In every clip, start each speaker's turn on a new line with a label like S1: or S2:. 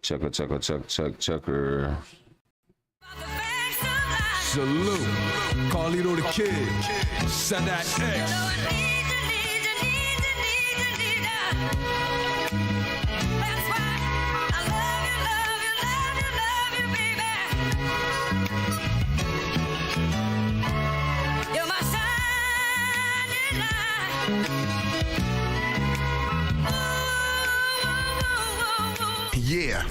S1: Checker.
S2: Salute. Carlito the Kid. Send that X.
S3: Yeah.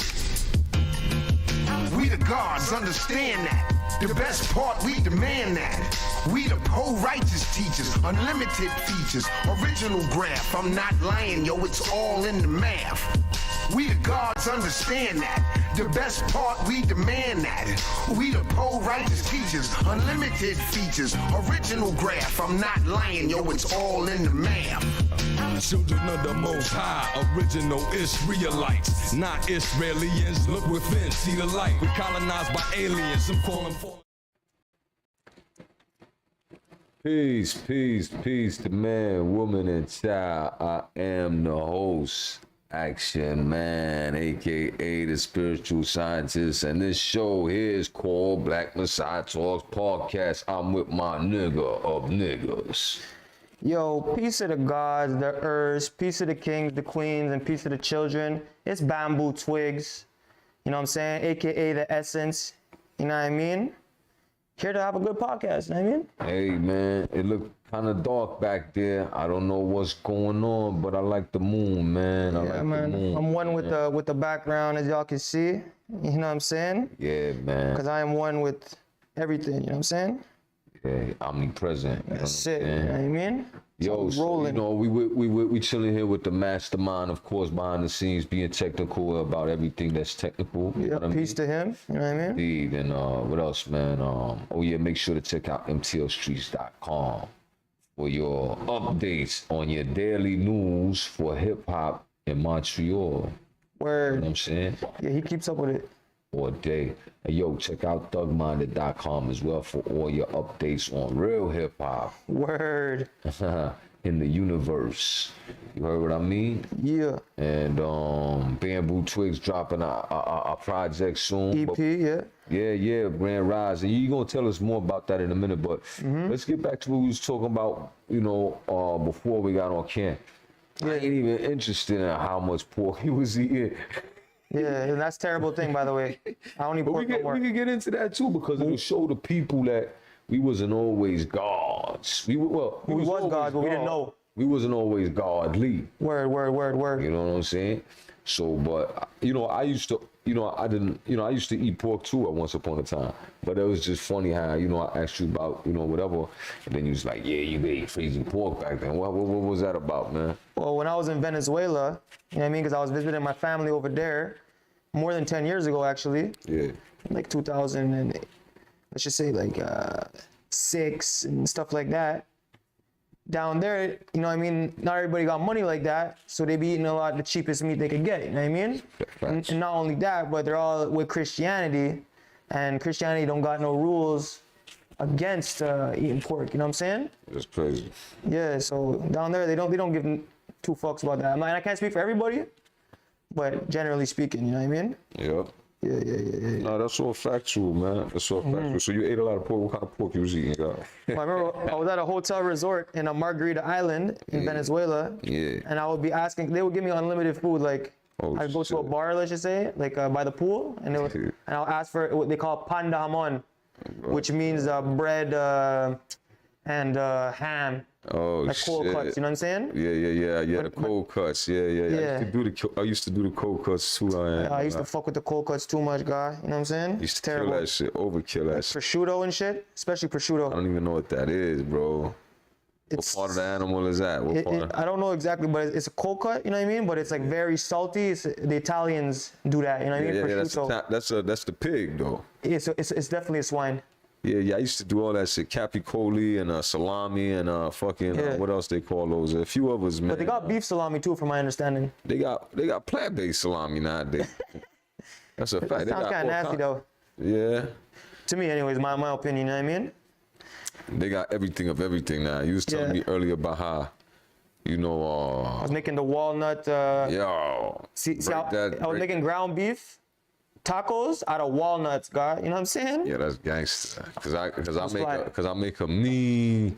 S3: We the gods, understand that. The best part, we demand that. We the pro-righteous teachers, unlimited features, original graph. I'm not lying, yo, it's all in the math. We the gods, understand that. The best part, we demand that. We the pro-righteous teachers, unlimited features, original graph. I'm not lying, yo, it's all in the math.
S2: Children of the Most High, original Israelites, not Israelians. Look within, see the light. We colonized by aliens. Some call them for.
S1: Peace, the man, woman, and child. I am the host, Action Man, aka the spiritual scientist, and this show here is called Black Messiah Talks Podcast. I'm with my nigga of niggas.
S4: Yo, peace of the gods, the earths, peace of the kings, the queens, and peace of the children. It's Bamboo Twigs, you know what I'm saying? AKA the essence, you know what I mean? Here to have a good podcast, you know what I mean?
S1: Hey man, it looked kind of dark back there. I don't know what's going on, but I like the moon, man. I like the moon.
S4: I'm one with the background, as y'all can see, you know what I'm saying?
S1: Yeah, man.
S4: Because I am one with everything, you know what I'm saying?
S1: Yeah, omnipresent.
S4: That's it, you know what I mean?
S1: Yo, so, you know, we chilling here with the mastermind, of course, behind the scenes, being technical about everything that's technical.
S4: Yeah, peace to him, you know what I mean?
S1: Indeed, and what else, man? Oh yeah, make sure to check out mtlstreets.com for your updates on your daily news for hip hop in Montreal.
S4: Word.
S1: You know what I'm saying?
S4: Yeah, he keeps up with it.
S1: All day. And yo, check out thugminded.com as well for all your updates on real hip hop.
S4: Word.
S1: In the universe. You heard what I mean?
S4: Yeah.
S1: And Bamboo Twigs dropping a project soon.
S4: EP, yeah.
S1: Yeah, Grand Rise. And you're gonna tell us more about that in a minute, but let's get back to what we was talking about, you know, before we got on cam. I ain't even interested in how much pork he was eating.
S4: Yeah, and that's a terrible thing, by the way. I don't even pork no more.
S1: We can get into that too, because it'll show the people that we wasn't always gods. We was
S4: gods, but we didn't know.
S1: We wasn't always godly.
S4: Word.
S1: You know what I'm saying? So, but you know, I used to eat pork too at once upon a time. But it was just funny how, you know, I asked you about, you know, whatever, and then you was like, yeah, you ate freezing pork back then. What was that about, man?
S4: Well, when I was in Venezuela, you know what I mean? Because I was visiting my family over there more than 10 years ago, actually.
S1: Yeah.
S4: Like 2000 and let's just say like 6 and stuff like that. Down there, you know what I mean? Not everybody got money like that, so they be eating a lot of the cheapest meat they could get, you know what I mean? And not only that, but they're all with Christianity, and Christianity don't got no rules against eating pork, you know what I'm saying?
S1: That's crazy.
S4: Yeah, so down there they don't give 2 fucks about that. I can't speak for everybody, but generally speaking, you know what I mean?
S1: Yep.
S4: Yeah.
S1: No, that's all factual, man. That's all factual. So you ate a lot of pork. What kind of pork you was eating, guy?
S4: I remember I was at a hotel resort in a Margarita Island in Venezuela.
S1: Yeah.
S4: And I would be asking, they would give me unlimited food. Like, I'd go to a bar, let's just say, like by the pool, and I'll ask for what they call pan de jamon, which means bread and ham.
S1: Oh,
S4: like cold
S1: shit.
S4: cuts, you know what I'm saying?
S1: Yeah, the cold cuts. Yeah. I used to do the cold cuts too.
S4: I used to fuck with the cold cuts too much, guy. You know what I'm saying?
S1: Used to
S4: terrible.
S1: kill that shit, overkill that shit.
S4: Prosciutto and shit, especially prosciutto.
S1: I don't even know what that is, bro. What part of the animal is that?
S4: I don't know exactly, but it's a cold cut, you know what I mean? But it's like very salty. The Italians do that, you know what I mean?
S1: Yeah, that's the pig though.
S4: It's definitely a swine.
S1: Yeah, I used to do all that shit, capicoli and salami and what else they call those? A few of us, man.
S4: But they got beef salami too, from my understanding.
S1: They got plant-based salami nowadays. That's a fact.
S4: That sounds kind of nasty though.
S1: Yeah.
S4: To me, anyways, my opinion. You know what I mean?
S1: They got everything of everything now. You was telling me earlier about how, You know,
S4: I was making the walnut.
S1: yo,
S4: See,
S1: break
S4: I was
S1: break-
S4: making ground beef tacos out of walnuts, guy. You know what I'm saying?
S1: Yeah, that's gangster. Cause
S4: fly.
S1: I make a mean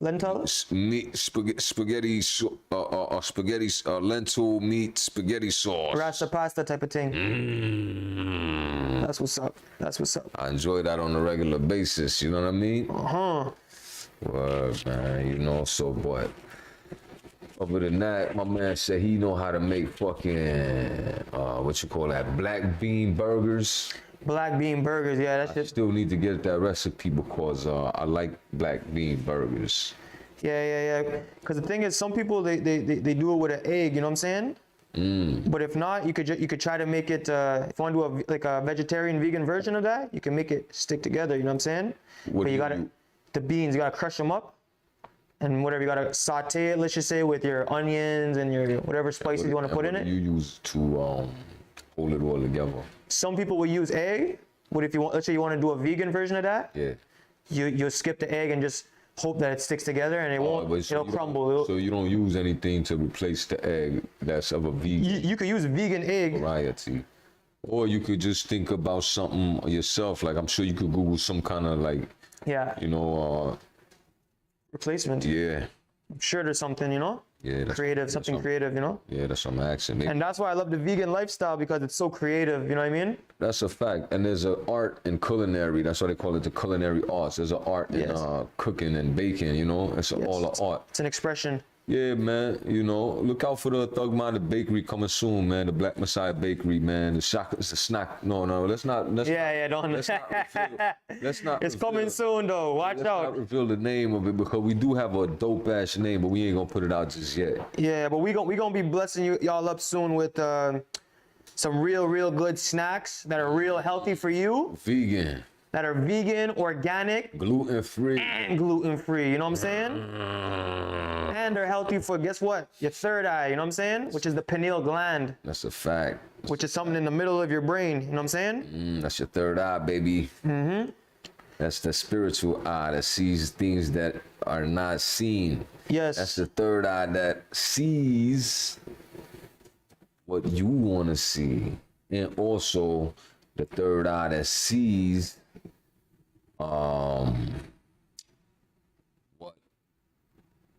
S4: Lentils.
S1: meat spaghetti lentil meat spaghetti sauce.
S4: Rasta pasta type of thing.
S1: Mm.
S4: That's what's up. That's what's up.
S1: I enjoy that on a regular basis. You know what I mean?
S4: Huh.
S1: Word, man. You know, so but other than that, my man said he know how to make fucking what you call that, black bean burgers.
S4: Black bean burgers. Yeah, that shit.
S1: Still need to get that recipe because I like black bean burgers.
S4: Yeah. Because the thing is, some people they do it with an egg. You know what I'm saying? But if not, you could try to make it. If you want to do a vegetarian vegan version of that, you can make it stick together. You know what I'm saying?
S1: What
S4: But
S1: do
S4: you
S1: you
S4: gotta
S1: do?
S4: the beans. You gotta crush them up, and whatever you gotta saute it. Let's just say with your onions and your whatever spices you want to put in
S1: What
S4: it.
S1: do you use to hold it all together?
S4: Some people will use egg. But if you want, let's say you want to do a vegan version of that,
S1: Yeah.
S4: you skip the egg and just hope that it sticks together and it won't.
S1: But so
S4: It'll
S1: you don't-
S4: crumble.
S1: So you don't use anything to replace the egg that's of a vegan
S4: You could use vegan egg.
S1: variety. Or you could just think about something yourself. Like I'm sure you could Google some kind of like,
S4: Yeah.
S1: you know,
S4: Replacement.
S1: yeah.
S4: I'm sure there's something, you know?
S1: Yeah, that's-
S4: Creative,
S1: that's
S4: something
S1: some-
S4: creative, you know?
S1: Yeah, that's some action. They-
S4: And that's why I love the vegan lifestyle because it's so creative, you know what I mean?
S1: That's a fact. And there's an art in culinary. That's why they call it the culinary arts. There's an art in
S4: Yes.
S1: cooking and baking, you know? It's all an art.
S4: It's an expression.
S1: Yeah, man. You know, look out for the Thug Minded Bakery coming soon, man. The Black Messiah Bakery, man. The snack. No, let's not.
S4: Yeah, don't.
S1: Let's not reveal, let's not
S4: It's
S1: reveal-
S4: coming soon though. Watch
S1: Let's not
S4: out.
S1: reveal the name of it because we do have a dope ass name, but we ain't gonna put it out just yet.
S4: Yeah, but we gonna be blessing y'all up soon with some real good snacks that are real healthy for you,
S1: Vegan,
S4: that are vegan, organic,
S1: gluten free.
S4: and gluten free. You know what I'm saying? And they're healthy for, guess what? Your third eye. You know what I'm saying? Which is the pineal gland,
S1: That's a fact.
S4: which is something in the middle of your brain. You know what I'm saying?
S1: That's your third eye, baby. Mm-hmm. That's the spiritual eye that sees things that are not seen.
S4: Yes.
S1: That's the third eye that sees what you want to see. And also the third eye that sees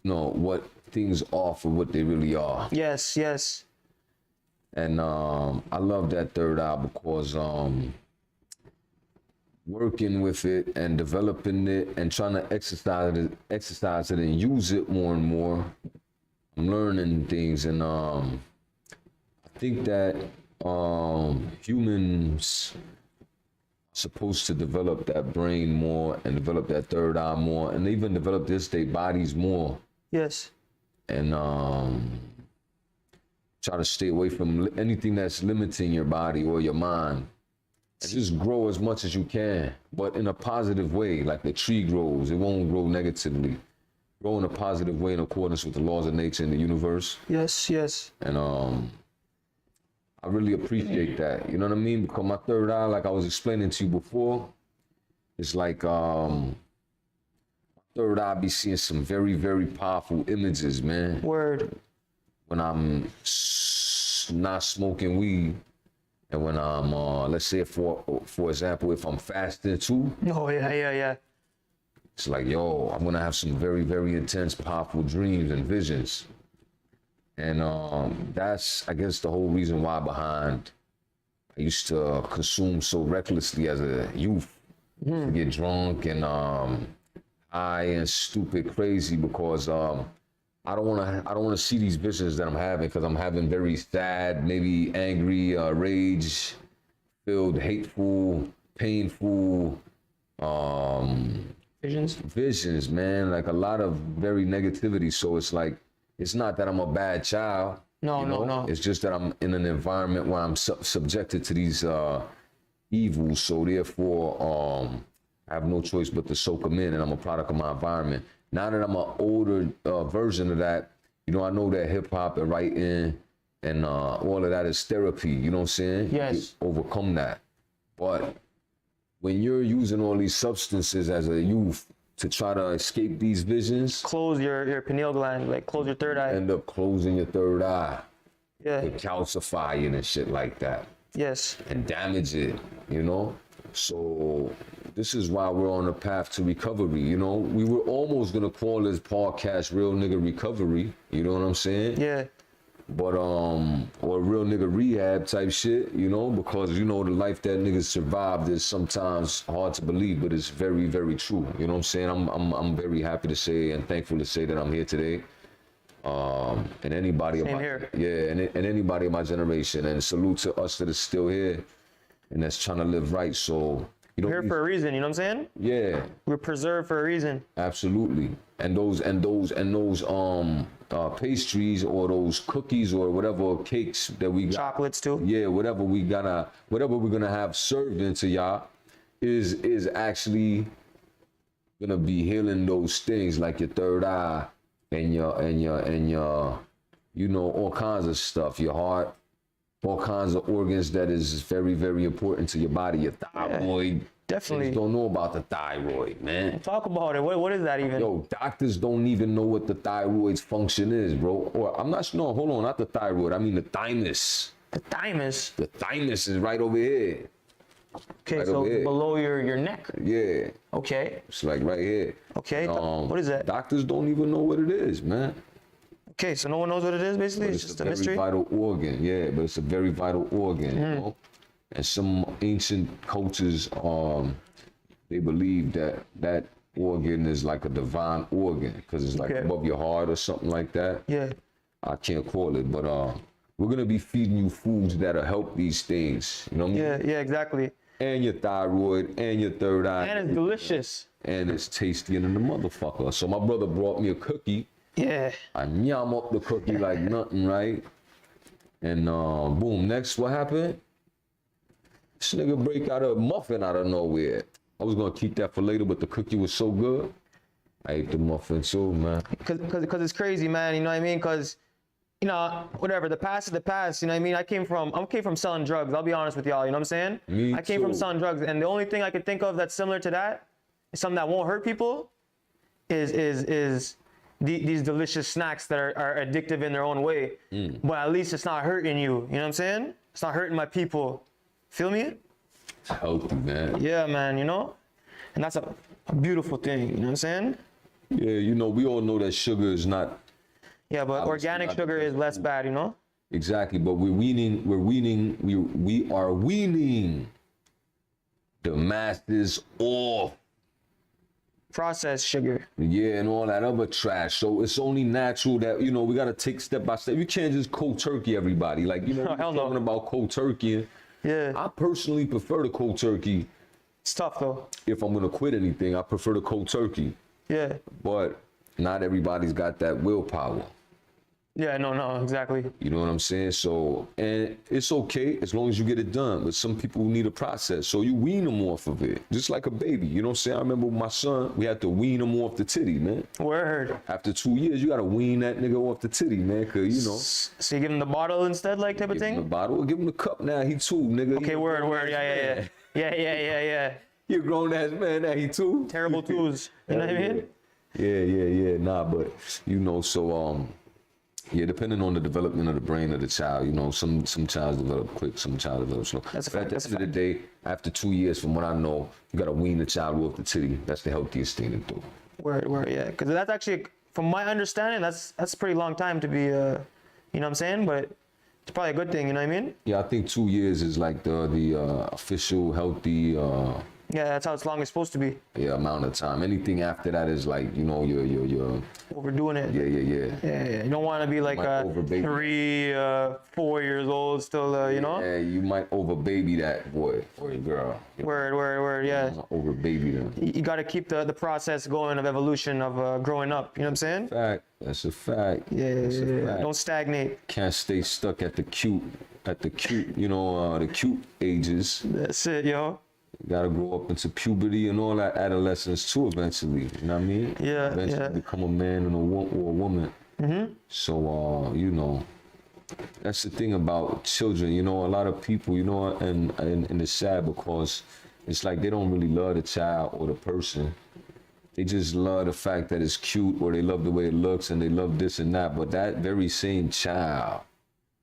S1: what things are for what they really are.
S4: Yes.
S1: And I love that third eye because working with it and developing it and trying to exercise it and use it more and more, I'm learning things. And I think that humans are supposed to develop that brain more and develop that third eye more and even develop their bodies more.
S4: Yes.
S1: And try to stay away from anything that's limiting your body or your mind. And just grow as much as you can, but in a positive way, like the tree grows. It won't grow negatively. Grow in a positive way in accordance with the laws of nature and the universe.
S4: Yes.
S1: And I really appreciate that. You know what I mean? Because my third eye, like I was explaining to you before, it's like third eye be seeing some very powerful images, man.
S4: Word.
S1: When I'm not smoking weed, and when I'm, let's say for example, if I'm fasting too,
S4: Oh yeah.
S1: it's like, yo, I'm gonna have some very intense, powerful dreams and visions. And that's, I guess, the whole reason why behind I used to consume so recklessly as a youth. To get drunk and high and stupid crazy because I don't wanna see these visions that I'm having because I'm having very sad, maybe angry, rage-filled, hateful, painful visions, man. Like a lot of very negativity. So it's like, it's not that I'm a bad child.
S4: No.
S1: It's just that I'm in an environment where I'm subjected to these evils. So therefore, I have no choice but to soak them in, and I'm a product of my environment. Now that I'm an older version of that, I know that hip hop and writing and all of that is therapy. You know what I'm saying?
S4: Yes.
S1: You overcome that. But when you're using all these substances as a youth, to try to escape these visions,
S4: Close your pineal gland, like close your third eye.
S1: end up closing your third eye,
S4: Yeah.
S1: calcifying and shit like that,
S4: Yes.
S1: and damage it, you know? So this is why we're on a path to recovery, you know? We were almost gonna call this podcast Real Nigga Recovery, you know what I'm saying?
S4: Yeah.
S1: But or Real Nigga Rehab type shit, you know, because you know the life that niggas survived is sometimes hard to believe, but it's very, very true. You know what I'm saying? I'm very happy to say and thankful to say that I'm here today. And anybody
S4: Same
S1: of my,
S4: here.
S1: yeah, and anybody of my generation, and salute to us that is still here and that's trying to live right. So you know,
S4: We're here for a reason, you know what I'm saying?
S1: yeah,
S4: We're preserved for a reason.
S1: absolutely. And those pastries or those cookies or whatever cakes that we got,
S4: Chocolates too.
S1: yeah, whatever we're gonna have served into y'all is actually gonna be healing those things like your third eye and your you know, all kinds of stuff, your heart, all kinds of organs that is very, very important to your body, your thyroid.
S4: Definitely.
S1: Niggas don't know about the thyroid, man.
S4: Talk about it. What is that even?
S1: Yo, doctors don't even know what the thyroid's function is, bro. Or I'm not, no, hold on, not the thyroid. I mean the thymus.
S4: The thymus.
S1: The thymus is right over here.
S4: Okay,
S1: Right
S4: so
S1: over here.
S4: below your neck.
S1: Yeah,
S4: Okay.
S1: it's like right here.
S4: Okay. What is that?
S1: Doctors don't even know what it is, man.
S4: Okay, so no one knows what it is basically?
S1: But
S4: It's
S1: it's
S4: just
S1: a
S4: a
S1: very
S4: mystery?
S1: vital organ, yeah. But it's a very vital organ, you know. And some ancient cultures, they believe that organ is like a divine organ because it's like
S4: Okay.
S1: above your heart or something like that.
S4: Yeah.
S1: I can't call it, but we're gonna be feeding you foods that'll help these things. You know what I mean?
S4: Yeah, exactly.
S1: And your thyroid and your third eye.
S4: And it's delicious.
S1: And it's tastier than the motherfucker. So my brother brought me a cookie.
S4: Yeah.
S1: I yum up the cookie like nothing, right? And boom, next what happened? This nigga break out a muffin out of nowhere. I was gonna keep that for later, but the cookie was so good. I ate the muffin too, man.
S4: Cause it's crazy, man. You know what I mean? Cause, you know, whatever. The past is the past. You know what I mean? I came from selling drugs. I'll be honest with y'all. You know what I'm saying?
S1: Me
S4: I came from
S1: too.
S4: selling drugs, and the only thing I could think of that's similar to that, is something that won't hurt people, is these delicious snacks that are addictive in their own way. But at least it's not hurting you. You know what I'm saying? It's not hurting my people. Feel me?
S1: It's healthy, man.
S4: Yeah, man. You know, and that's a beautiful thing. You know what I'm saying?
S1: Yeah, you know, we all know that sugar is not
S4: Yeah, but
S1: Obviously
S4: organic
S1: not
S4: sugar
S1: the
S4: is
S1: best
S4: less
S1: food.
S4: bad. You know?
S1: exactly, but we are weaning the masses off.
S4: Processed sugar.
S1: Yeah, and all that other trash. So it's only natural that, you know, we got to take step by step. You can't just cold turkey everybody. Like, you know, we're
S4: Hell no.
S1: talking about cold turkey.
S4: Yeah.
S1: I personally prefer the cold turkey.
S4: It's tough though.
S1: If I'm going to quit anything, I prefer the cold turkey.
S4: Yeah.
S1: But not everybody's got that willpower.
S4: Yeah, no, exactly.
S1: You know what I'm saying? So, and it's okay as long as you get it done. But some people need a process. So you wean them off of it. Just like a baby. You know what I'm saying? I remember with my son, we had to wean him off the titty, man.
S4: Word.
S1: After 2 years, you got to wean that nigga off the titty, man. Because, you know,
S4: So you give him the bottle instead, like type of
S1: give him the
S4: thing?
S1: bottle, give him the cup now. He 2, nigga.
S4: Okay,
S1: He a
S4: word.
S1: grown-ass
S4: Yeah.
S1: man.
S4: Yeah.
S1: He a grown ass man now. He 2.
S4: Terrible twos. You know what I mean?
S1: Yeah. Nah, but, you know, so, yeah, depending on the development of the brain of the child, you know, some childs develop quick, some child develop slow.
S4: That's a
S1: But
S4: fact,
S1: at the end of the day, after 2 years, from what I know, you gotta wean the child off the titty. That's the healthiest thing to do.
S4: Word, yeah. Because that's actually, from my understanding, that's a pretty long time to be, you know what I'm saying? But it's probably a good thing, you know what I mean?
S1: Yeah, I think 2 years is like the official healthy
S4: Yeah, that's how it's long it's supposed to be.
S1: amount of time. Anything after that is like, you know, your
S4: Overdoing it.
S1: yeah.
S4: You don't want to be like
S1: might overbaby.
S4: 3, 4 years old still, you know?
S1: Yeah, you might over baby that boy or girl.
S4: Word, yeah.
S1: Over baby them.
S4: You got to keep the process going of evolution of growing up, you know what I'm saying?
S1: Fact. That's a fact.
S4: Yeah.
S1: That's a fact.
S4: Don't stagnate.
S1: Can't stay stuck at the cute, you know, the cute ages.
S4: That's it, yo.
S1: Gotta grow up into puberty and all that adolescence too eventually. You know what I mean?
S4: Yeah,
S1: Eventually
S4: yeah.
S1: become a man and or a woman. Mm-hmm. So, you know, that's the thing about children. You know, a lot of people, you know, and it's sad because it's like they don't really love the child or the person They just love the fact that it's cute, or they love the way it looks, and they love this and that. But that very same child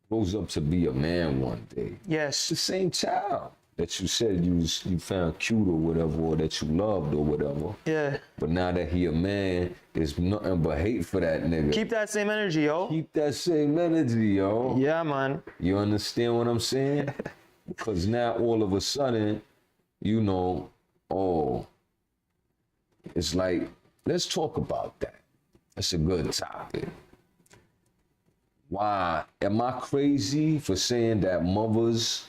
S1: grows up to be a man one day.
S4: Yes.
S1: The same child that you said you found cute or whatever, or that you loved or whatever.
S4: Yeah.
S1: But now that he a man, it's nothing but hate for that nigga.
S4: Keep that same energy, yo.
S1: Keep that same energy, yo.
S4: Yeah, man.
S1: You understand what I'm saying? Because now all of a sudden, you know, oh, it's like, let's talk about that. That's a good topic. Why? Am I crazy for saying that mothers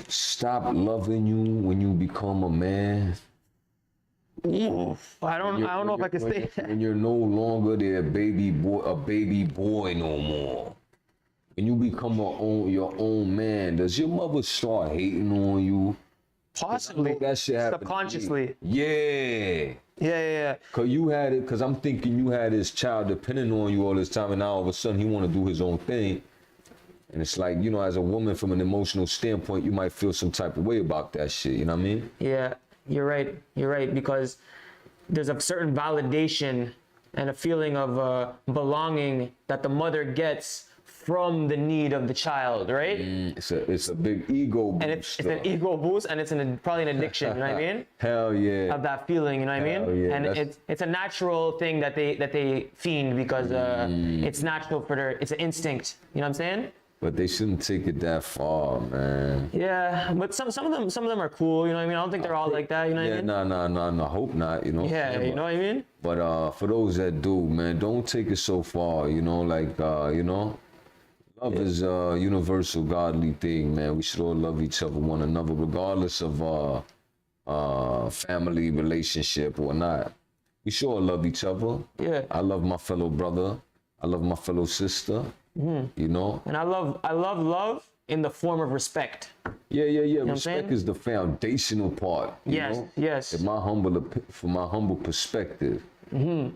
S1: stop loving you when you become a man?
S4: Oof. I don't know if I can say that.
S1: When you're no longer a baby boy no more. When you become your own man, does your mother start hating on you?
S4: Possibly.
S1: That shit happened
S4: subconsciously.
S1: Yeah.
S4: Yeah.
S1: Cause I'm thinking you had this child depending on you all this time, and now all of a sudden he want to do his own thing. And it's like, you know, as a woman from an emotional standpoint, you might feel some type of way about that shit, you know what I mean?
S4: Yeah, you're right, because there's a certain validation and a feeling of belonging that the mother gets from the need of the child, right?
S1: It's a big ego boost.
S4: And it's an ego boost, and it's probably an addiction, you know what I mean?
S1: Hell yeah.
S4: Of that feeling, you know what I mean?
S1: Yeah,
S4: and it's a natural thing that they fiend because it's natural it's an instinct, you know what I'm saying?
S1: But they shouldn't take it that far, man.
S4: Yeah, but some of them are cool, you know what I mean? I don't think they're all like that, you know what I mean?
S1: No, I hope not, you know?
S4: Yeah, you know what I mean?
S1: But for those that do, man, don't take it so far, you know, like, you know? Love is a universal godly thing, man. We should all love each other, one another, regardless of family relationship or not. We should all love each other.
S4: Yeah.
S1: I love my fellow brother. I love my fellow sister. You know?
S4: And I love love in the form of respect.
S1: Yeah.
S4: what I'm
S1: Respect
S4: saying?
S1: is the foundational part. You
S4: Yes,
S1: know?
S4: yes.
S1: From my humble perspective, you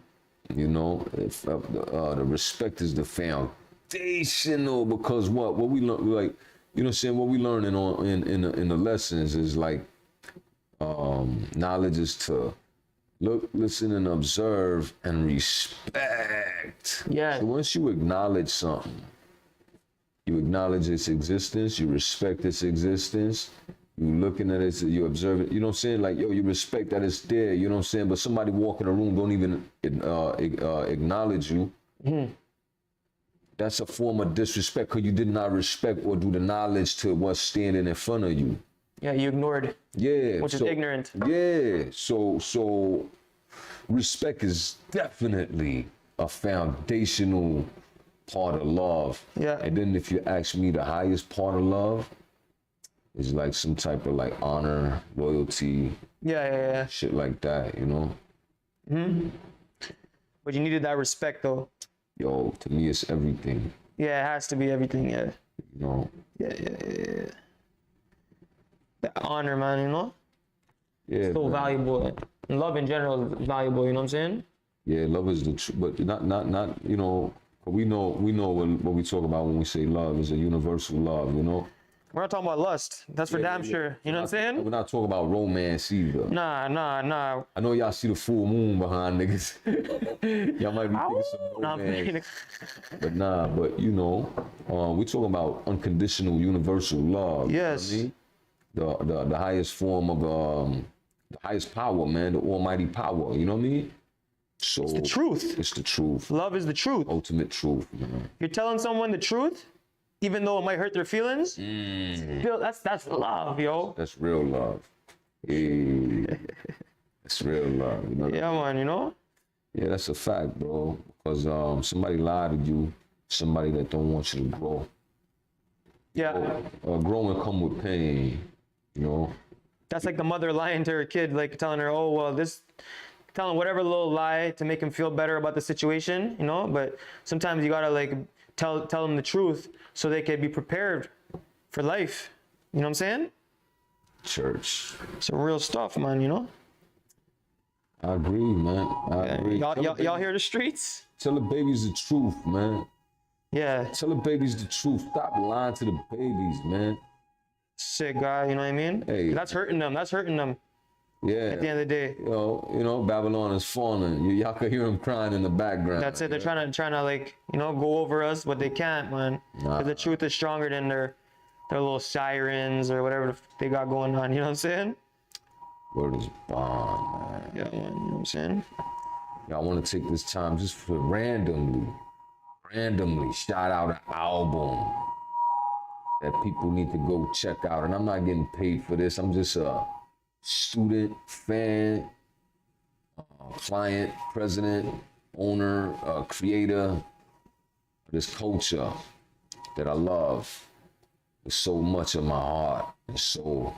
S1: know, if, the respect is the foundational, because what we learn, like, you know what I'm saying, what we learning on in the lessons is like, knowledge is to look, listen, and observe and respect.
S4: Yeah.
S1: So once you acknowledge something, you acknowledge its existence, you respect its existence, you looking at it, you observe it, you know what I'm saying? Like, yo, you respect that it's there, you know what I'm saying? But somebody walk in the room, don't even acknowledge you. That's a form of disrespect, because you did not respect or do the knowledge to what's standing in front of you.
S4: Yeah, you ignored.
S1: Yeah.
S4: Which is ignorant.
S1: Yeah. So respect is definitely a foundational part of love.
S4: Yeah.
S1: And then if you ask me, the highest part of love is like some type of like honor, loyalty,
S4: Yeah.
S1: shit like that, you know?
S4: But you needed that respect, though.
S1: Yo, to me, it's everything,
S4: Yeah, it has to be everything, yeah.
S1: you know?
S4: Yeah. The honor, man, you know?
S1: Yeah.
S4: So
S1: man.
S4: valuable. And love in general is valuable, you know what I'm saying?
S1: Yeah, love is the truth, but not, you know, we know what we talk about when we say love is a universal love, you know?
S4: We're not talking about lust. That's for damn sure. You know what I'm saying?
S1: We're not talking about romance either.
S4: Nah.
S1: I know y'all see the full moon behind niggas. Y'all might be thinking some
S4: Nah, I'm
S1: romance. But you know, we talking about unconditional universal love.
S4: Yes.
S1: You know what I mean? The highest form of the highest power, man, the almighty power, you know what I mean? So
S4: It's the truth.
S1: It's the truth.
S4: Love is the truth.
S1: Ultimate truth, man.
S4: You're telling someone the truth, even though it might hurt their feelings. Still, that's love, yo.
S1: That's real love. Yeah. That's real love, you know?
S4: Yeah, man, you know?
S1: Yeah, that's a fact, bro. Because somebody lied to you, somebody that don't want you to grow.
S4: Yeah.
S1: Growing come with pain, you know?
S4: That's like the mother lying to her kid, like telling her, oh, well, telling whatever little lie to make him feel better about the situation, you know? But sometimes you gotta like tell them the truth so they can be prepared for life. You know what I'm saying?
S1: Church.
S4: Some real stuff, man, you know?
S1: I agree, man. I agree.
S4: Y'all hear the streets?
S1: Tell the babies the truth, man.
S4: Yeah.
S1: Tell the babies the truth. Stop lying to the babies, man.
S4: Sick guy, you know what I mean?
S1: Hey.
S4: That's hurting them.
S1: Yeah.
S4: At the end of the day.
S1: Babylon is falling. Y'all could hear him crying in the background.
S4: That's it. They're trying to like, go over us, but they can't, man. Because the truth is stronger than their little sirens or whatever they got going on. You know what I'm saying?
S1: Word is bomb, man.
S4: Yeah, man. You know what I'm saying?
S1: I want to take this time just for randomly shout out an album that people need to go check out. And I'm not getting paid for this. I'm just a student, fan, client, president, owner, creator of this culture that I love with so much of my heart and soul.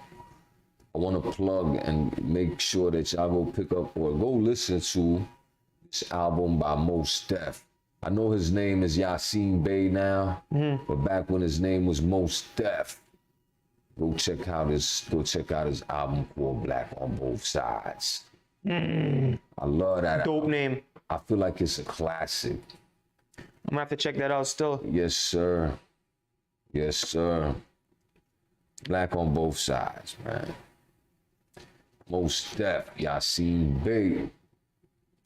S1: I want to plug and make sure that y'all go pick up or go listen to this album by Mos Def. I know his name is Yasin Bey now, but back when his name was Mos Def, go check out his album called Black on Both Sides. I love that
S4: Dope
S1: album.
S4: name.
S1: I feel like it's a classic.
S4: I'm gonna have to check that out still.
S1: Yes, sir. Yes, sir. Black on Both Sides, man. Mos Def, Yasin Bey.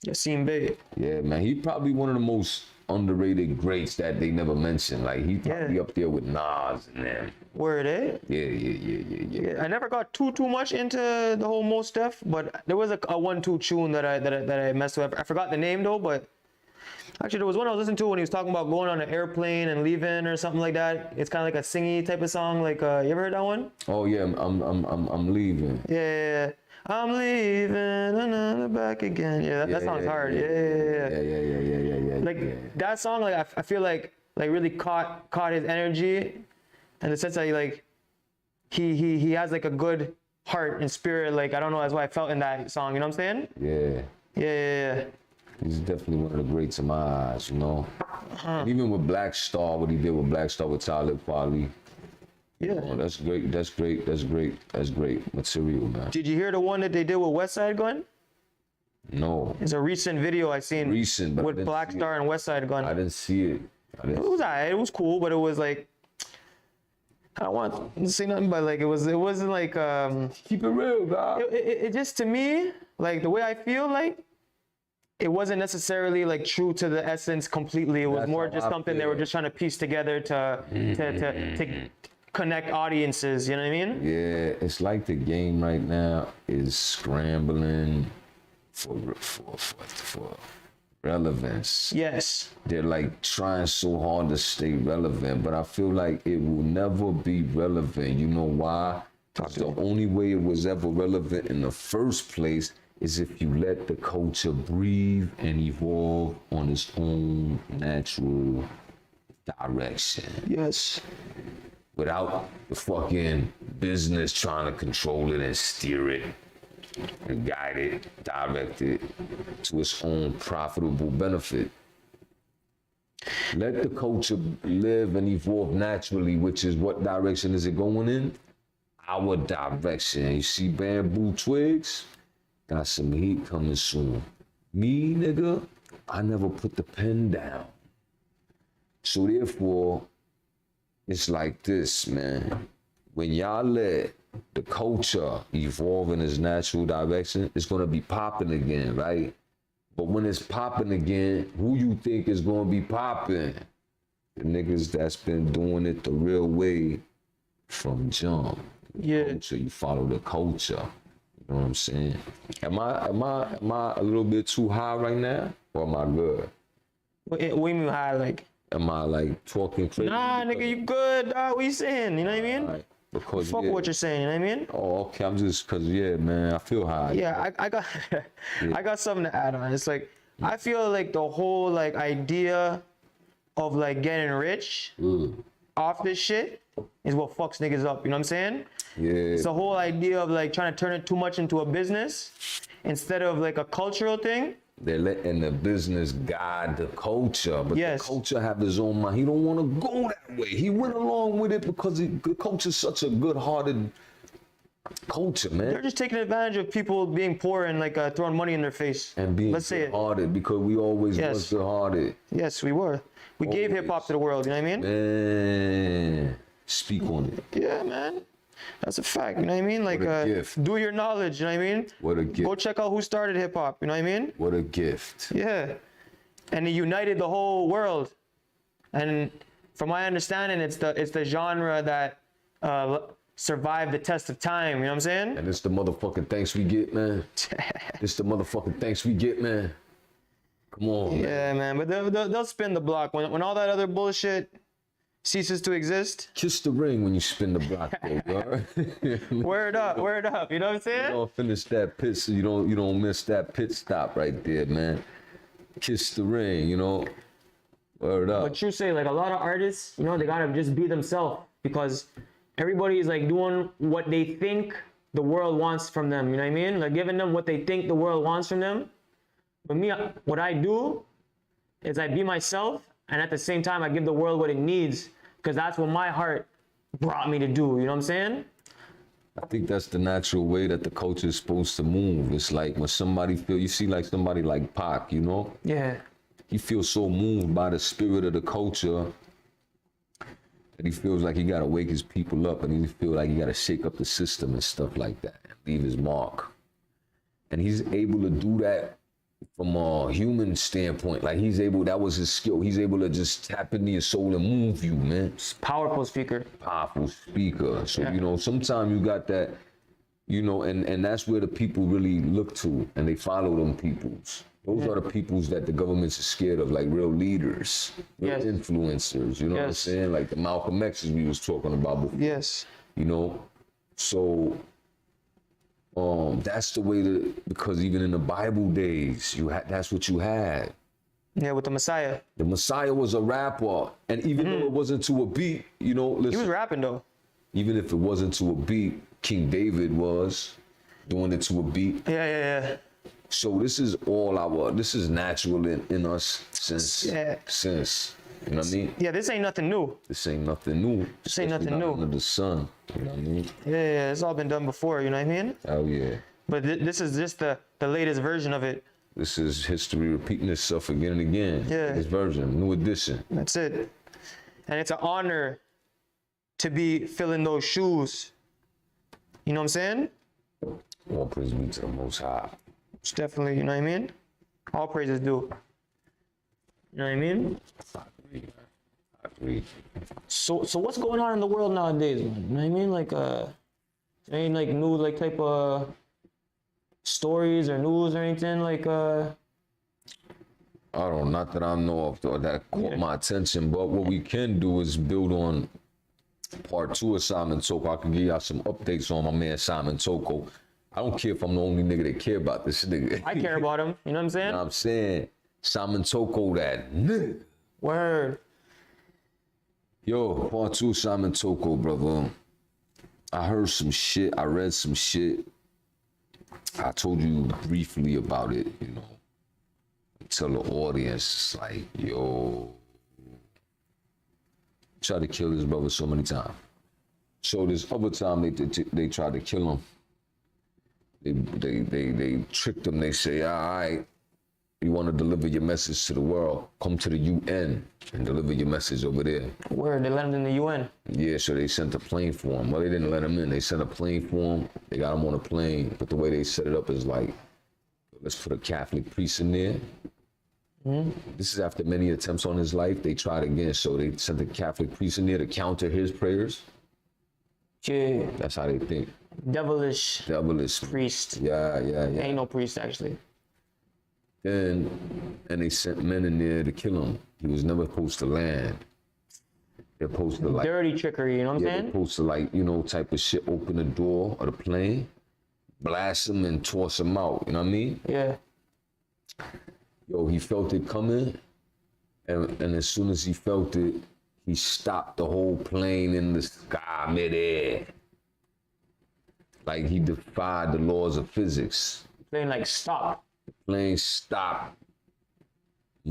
S4: Yasin Bey.
S1: Yeah, man. He probably one of the most underrated greats that they never mentioned. Like, he probably up there with Nas and them.
S4: Word, eh?
S1: Yeah.
S4: I never got too much into the whole Mos Def, but there was a 1-2 tune that I messed with. I forgot the name though, but actually there was one I was listening to when he was talking about going on an airplane and leaving or something like that. It's kind of like a singy type of song. Like, you ever heard that one?
S1: Oh yeah, I'm leaving.
S4: Yeah. I'm leaving another back again. Yeah, that song's hard. Yeah. Like that song, like I feel like really caught his energy, in the sense that he has like a good heart and spirit. Like, I don't know, that's what I felt in that song. You know what I'm saying? Yeah.
S1: He's definitely one of the greats in my eyes, And even with Black Star, what he did with Black Star with Talib Kweli.
S4: Yeah.
S1: That's great material, man.
S4: Did you hear the one that they did with West Side Gun?
S1: No.
S4: It's a recent video I seen.
S1: But
S4: with Black Star and West Side Gun.
S1: I didn't see it.
S4: It was alright. It was cool, but it was like, I don't want to say nothing, but like it wasn't like
S1: Keep it real, dog.
S4: it just, to me, like the way I feel, like it wasn't necessarily like true to the essence completely. It was
S1: That's
S4: more
S1: how
S4: just
S1: I
S4: something they
S1: feel.
S4: were just trying to piece together to connect audiences. You know what I mean?
S1: Yeah, it's like the game right now is scrambling for relevance.
S4: Yes.
S1: They're like trying so hard to stay relevant, but I feel like it will never be relevant. You know why? Because the only way it was ever relevant in the first place is if you let the culture breathe and evolve on its own natural direction.
S4: Yes.
S1: Without the fucking business trying to control it and steer it and guide it, direct it to its own profitable benefit. Let the culture live and evolve naturally, which is what direction is it going in? Our direction. You see Bamboo Twigs? Got some heat coming soon. Me, nigga, I never put the pen down. So therefore, it's like this, man. When y'all let the culture evolve in its natural direction, it's gonna be popping again, right? But when it's popping again, who you think is gonna be popping? The niggas that's been doing it the real way from jump.
S4: Yeah.
S1: So you follow the culture. You know what I'm saying? Am I a little bit too high right now, or am I good?
S4: What do you mean high? Like,
S1: Am I like talking crazy?
S4: nah, nigga, you good? Dog, what you saying? You know what I mean?
S1: Right. Because
S4: Fuck with what you're saying. You know what I mean?
S1: Oh, okay. I'm just cause man, I feel high.
S4: Yeah, I got I got something to add on. It's like, I feel like the whole like idea of like getting rich off this shit is what fucks niggas up. You know what I'm saying?
S1: Yeah.
S4: It's the whole idea of like trying to turn it too much into a business instead of like a cultural thing.
S1: They're letting the business guide the culture, but
S4: Yes.
S1: the culture have his own mind. He don't want to go that way. He went along with it because the culture's such a good-hearted culture, man.
S4: They're just taking advantage of people being poor and like throwing money in their face.
S1: And being
S4: Let's say it.
S1: good-hearted because we always
S4: Yes.
S1: was good-hearted.
S4: Yes, we were. We gave
S1: Always.
S4: hip hop to the world. You know what I mean?
S1: Man, speak on it.
S4: Yeah, man. That's a fact, you know what I mean? Like,
S1: What a gift.
S4: do your knowledge, you know what I mean?
S1: What a gift.
S4: Go check out who started hip hop, you know what I mean?
S1: What a gift.
S4: Yeah. And it united the whole world. And from my understanding, it's the genre that survived the test of time, you know what I'm saying?
S1: And it's the motherfucking thanks we get, man. It's the motherfucking thanks we get, man. Come on, man.
S4: Yeah, man, but they'll spin the block. When all that other bullshit ceases to exist,
S1: Kiss the ring when you spin the block, though, bro.
S4: word up, you know what I'm saying?
S1: You don't finish that pit, so you don't miss that pit stop right there, man. Kiss the ring, you know. Word up.
S4: But you say, like, a lot of artists, you know, they gotta just be themselves because everybody is like doing what they think the world wants from them, you know what I mean? Like giving them what they think the world wants from them. But me, what I do is I be myself, and at the same time I give the world what it needs, because that's what my heart brought me to do, you know what I'm saying?
S1: I think that's the natural way that the culture is supposed to move. It's like when somebody you see like somebody like Pac, you know?
S4: Yeah.
S1: He feels so moved by the spirit of the culture that he feels like he gotta wake his people up, and he feels like he gotta shake up the system and stuff like that, and leave his mark. And he's able to do that from a human standpoint. Like that was his skill. He's able to just tap into your soul and move you, man.
S4: Powerful speaker.
S1: Powerful speaker. So,
S4: Yeah.
S1: you know, sometimes you got that, you know, and that's where the people really look to, and they follow them peoples. Those are the peoples that the governments are scared of, like real leaders, real
S4: Yes.
S1: influencers, you know what I'm
S4: Yes.
S1: saying? Like the Malcolm X's we was talking about before,
S4: Yes.
S1: you know? So, that's the way because even in the Bible days, that's what you had.
S4: Yeah, with the Messiah.
S1: The Messiah was a rapper, and even though it wasn't to a beat, you know,
S4: He was
S1: listen,
S4: rapping though.
S1: even if it wasn't to a beat, King David was doing it to a beat.
S4: Yeah.
S1: So this is natural in us since, you know what I mean?
S4: Yeah, this ain't nothing new.
S1: This ain't nothing new.
S4: This ain't
S1: Especially
S4: nothing
S1: not
S4: new.
S1: under the sun, you know what I mean?
S4: Yeah, it's all been done before, you know what I mean?
S1: Oh yeah.
S4: But this is just the latest version of it.
S1: This is history repeating itself again and again.
S4: Yeah.
S1: This version, new edition.
S4: That's it. And it's an honor to be filling those shoes. You know what I'm saying?
S1: All praise be to the Most High.
S4: It's definitely, you know what I mean? All praises due. You know what I mean?
S1: I agree.
S4: So what's going on in the world nowadays, man? You know what I mean? Like any like new like type of stories or news or anything like
S1: I don't know, not that I know of or that caught my attention, but what we can do is build on part 2 of Simon Toko. I can give y'all some updates on my man Simon Toko. I don't care if I'm the only nigga that care about this nigga.
S4: I care about him, you know what I'm saying?
S1: You know what I'm saying? Simon Toko, that nigga.
S4: Word.
S1: Yo, part 2 Simon Toko, brother. I heard some shit, I read some shit. I told you briefly about it, you know. Tell the audience, like, yo, tried to kill his brother so many times. So this other time they tried to kill him. They tricked him. They say, all right, you want to deliver your message to the world, come to the UN and deliver your message over there.
S4: Word, they let him in the UN.
S1: Yeah, so they sent a plane for him. Well, they didn't let him in. They sent a plane for him. They got him on a plane. But the way they set it up is like, let's put a Catholic priest in there. This is after many attempts on his life. They tried again. So they sent a Catholic priest in there to counter his prayers.
S4: Yeah.
S1: That's how they think.
S4: Devilish
S1: Devilish.
S4: priest.
S1: Yeah.
S4: Ain't no priest actually.
S1: And they sent men in there to kill him. He was never supposed to land. They're supposed to like,
S4: Dirty trickery, you know what I'm
S1: they're
S4: saying?
S1: supposed to like, you know, type of shit, open the door of the plane, blast him and toss him out, you know what I mean?
S4: Yeah.
S1: Yo, he felt it coming, and as soon as he felt it, he stopped the whole plane in the sky midair. Like he defied the laws of physics.
S4: Playing like stop.
S1: Plane stopped.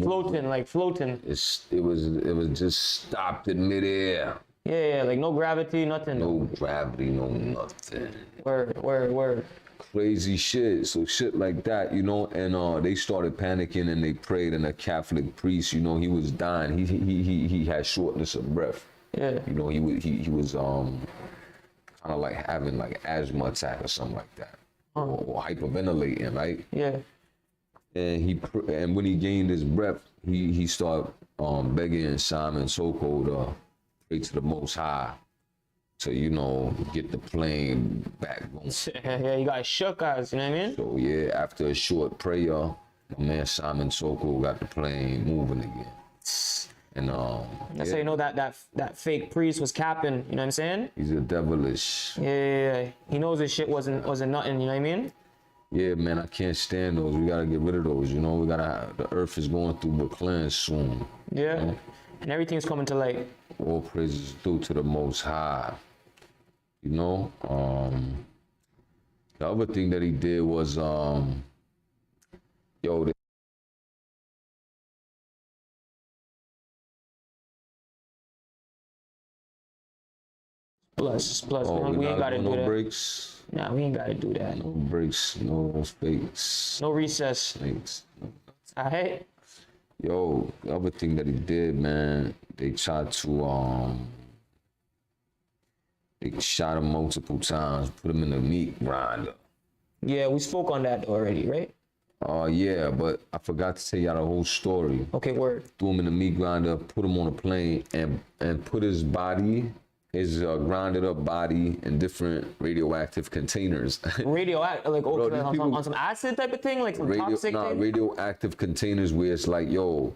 S4: Floating.
S1: It was just stopped in midair.
S4: Yeah, like no gravity, nothing.
S1: No gravity, no nothing.
S4: Word.
S1: Crazy shit. So shit like that, you know, and they started panicking and they prayed, and a Catholic priest, you know, he was dying. He had shortness of breath.
S4: Yeah.
S1: You know, he was kind of like having like asthma attack or something like that, or hyperventilating, right?
S4: Yeah.
S1: And and when he gained his breath, he started begging Simon Toko to pray to the Most High to, you know, get the plane back going.
S4: Yeah, you got shook, guys. You know what I mean?
S1: So yeah, after a short prayer, my man Simon Toko got the plane moving again. And
S4: That's how you know that fake priest was capping. You know what I'm saying?
S1: he's a devilish.
S4: Yeah. He knows this shit wasn't nothing. You know what I mean?
S1: Yeah, man, I can't stand those. We gotta get rid of those. You know, the earth is going through a cleanse soon.
S4: Yeah.
S1: You know?
S4: And everything's coming to light.
S1: All praises due to the Most High. You know, the other thing that he did was,
S4: Plus,
S1: we
S4: we ain't
S1: not
S4: gotta
S1: doing
S4: do
S1: no
S4: that.
S1: breaks,
S4: Nah, we ain't gotta do that.
S1: no breaks, no fakes,
S4: No recess.
S1: fakes.
S4: Alright?
S1: Yo, the other thing that he did, man, they tried to, they shot him multiple times, put him in the meat grinder.
S4: Yeah, we spoke on that already, right?
S1: Yeah, but I forgot to tell y'all the whole story.
S4: Okay, word.
S1: Threw him in the meat grinder, put him on a plane, and put his body, his grinded up body, in different radioactive containers.
S4: Radioactive, like,
S1: Bro,
S4: okay,
S1: these
S4: on
S1: people-
S4: some acid type of thing, like some toxic thing.
S1: radioactive containers where it's like, yo,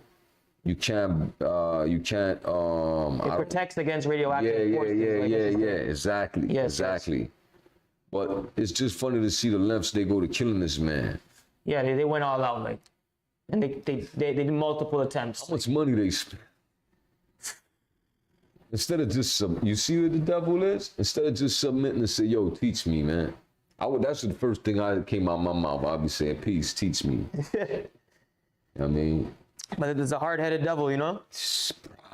S1: you can't,
S4: It protects against radioactive forces. like, it's just-
S1: exactly,
S4: Yes,
S1: exactly. But it's just funny to see the lengths they go to killing this man.
S4: Yeah, they went all out, like, and they did multiple attempts.
S1: How much money they spent? Instead of just, you see what the devil is? Instead of just submitting and say, yo, teach me, man. That's the first thing I came out of my mouth. I'd be saying, peace, teach me. You know what I mean?
S4: But it's a hard-headed devil, you know?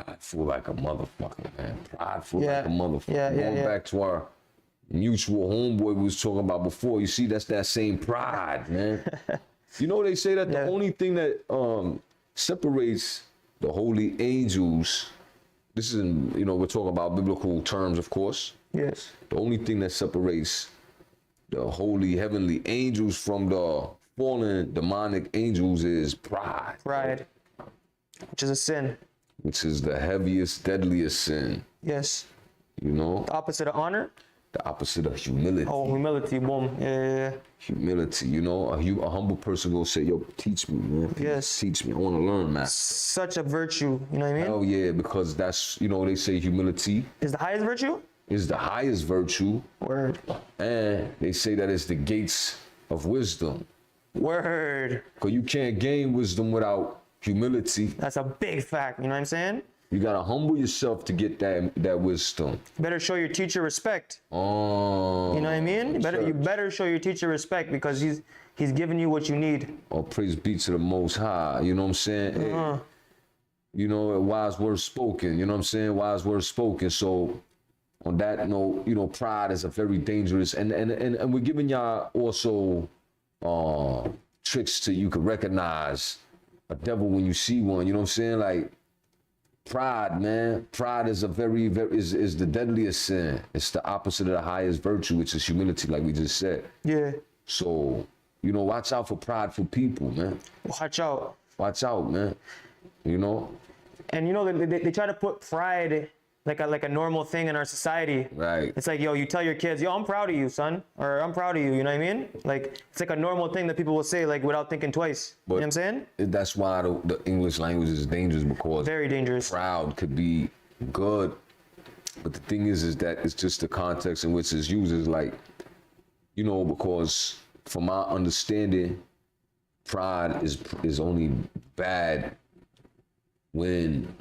S1: Prideful like a motherfucker, man. Prideful
S4: Yeah.
S1: like a motherfucker.
S4: Yeah, yeah,
S1: Going
S4: yeah.
S1: back to our mutual homeboy we was talking about before, you see, that's that same pride, man. You know, they say that the only thing that separates the holy angels, this is in, you know, we're talking about biblical terms, of course.
S4: Yes.
S1: The only thing that separates the holy heavenly angels from the fallen demonic angels is pride.
S4: Pride, which is a sin.
S1: Which is the heaviest, deadliest sin,
S4: Yes.
S1: you know?
S4: The opposite of honor.
S1: The opposite of humility.
S4: Oh, humility. Boom. Yeah.
S1: Humility, you know? A humble person will say, yo, teach me, man. Please
S4: Yes.
S1: Teach me. I want to learn, man.
S4: Such a virtue. You know what I mean?
S1: Hell yeah, because that's, you know, they say humility
S4: Is the highest virtue?
S1: is the highest virtue.
S4: Word.
S1: And they say that it's the gates of wisdom.
S4: Word.
S1: Because you can't gain wisdom without humility.
S4: That's a big fact. You know what I'm saying?
S1: You got to humble yourself to get that wisdom.
S4: Better show your teacher respect.
S1: Oh.
S4: You know what I mean? You better show your teacher respect because he's giving you what you need.
S1: Oh, praise be to the Most High. You know what I'm saying? Hey, you know, wise words spoken. You know what I'm saying? Wise words spoken. So, on that note, you know, pride is a very dangerous, and we're giving y'all also tricks to you can recognize a devil when you see one. You know what I'm saying? Like pride, man. Pride is a is the deadliest sin. It's the opposite of the highest virtue, which is humility, like we just said.
S4: Yeah.
S1: So, you know, watch out for prideful people, man.
S4: Watch out.
S1: Watch out, man. You know?
S4: And you know, they try to put pride like a normal thing in our society.
S1: Right.
S4: It's like, yo, you tell your kids, yo, I'm proud of you, son. Or I'm proud of you, you know what I mean? Like, it's like a normal thing that people will say, like, without thinking twice. You know what I'm saying?
S1: That's why the English language is dangerous, because
S4: Very dangerous.
S1: proud could be good, but the thing is that it's just the context in which it's used is like, you know, because from my understanding, pride is only bad when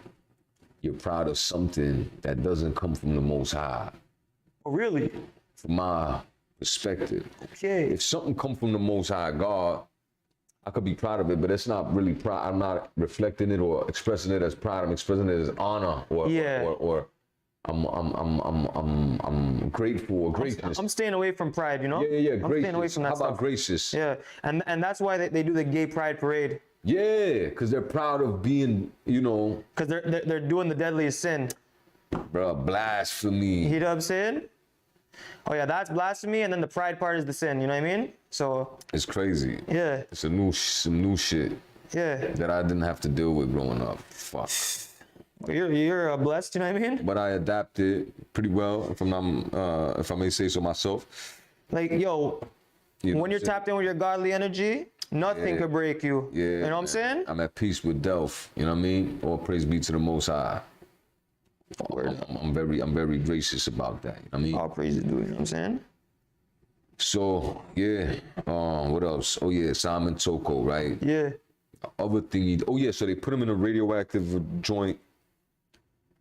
S1: you're proud of something that doesn't come from the Most High.
S4: Oh, really?
S1: From my perspective.
S4: Okay.
S1: If something comes from the Most High God, I could be proud of it, but it's not really pride. I'm not reflecting it or expressing it as pride. I'm expressing it as honor or I'm grateful or greatness.
S4: I'm staying away from pride, you know?
S1: Yeah.
S4: I'm
S1: Gracious.
S4: staying away from that
S1: How about
S4: stuff.
S1: gracious?
S4: Yeah, and that's why they do the gay pride parade.
S1: Yeah, because they're proud of being, you know,
S4: Because they're doing the deadliest sin.
S1: bro, blasphemy.
S4: You know what I'm saying? Oh yeah, that's blasphemy, and then the pride part is the sin. You know what I mean? So
S1: It's crazy.
S4: yeah,
S1: It's some new shit
S4: yeah.
S1: that I didn't have to deal with growing up. Fuck.
S4: You're blessed. You know what I mean?
S1: But I adapted pretty well, if I may say so myself.
S4: Like yo,
S1: You know
S4: when you're
S1: what I'm
S4: tapped in with your godly energy, nothing
S1: Yeah.
S4: could break you.
S1: Yeah,
S4: You know what I'm
S1: man.
S4: saying?
S1: I'm at peace with Delph. You know what I mean? All praise be to the Most High. I'm very gracious about that. You know what I mean?
S4: All praises, dude. You know what I'm saying?
S1: So yeah, what else? Oh yeah, Simon Toko, right?
S4: Yeah.
S1: Other thing. Oh yeah, so they put him in a radioactive joint.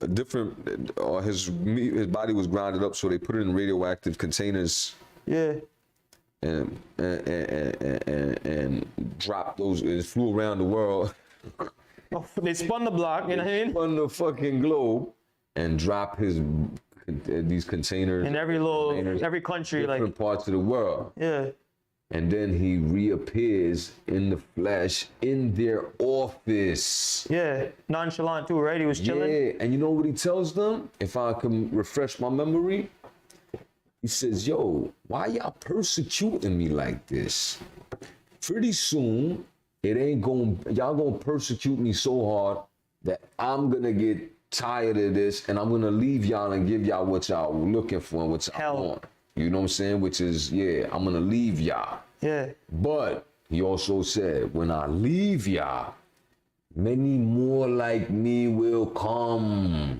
S1: A different. His body was grounded up, so they put it in radioactive containers
S4: Yeah.
S1: and dropped those. It flew around the world.
S4: Oh, they spun the block. You know what I mean?
S1: On the fucking globe and drop these containers
S4: In every country, like
S1: different parts of the world,
S4: yeah.
S1: and then he reappears in the flesh in their office.
S4: Yeah, nonchalant too, right? He was chilling.
S1: Yeah, and you know what he tells them? If I can refresh my memory, he says, "Yo, why y'all persecuting me like this? Pretty soon, y'all gonna persecute me so hard that I'm gonna get tired of this, and I'm gonna leave y'all and give y'all what y'all looking for and what y'all
S4: Hell.
S1: want. You know what I'm saying? Which is, yeah, I'm gonna leave y'all.
S4: Yeah.
S1: But he also said, when I leave y'all, many more like me will come."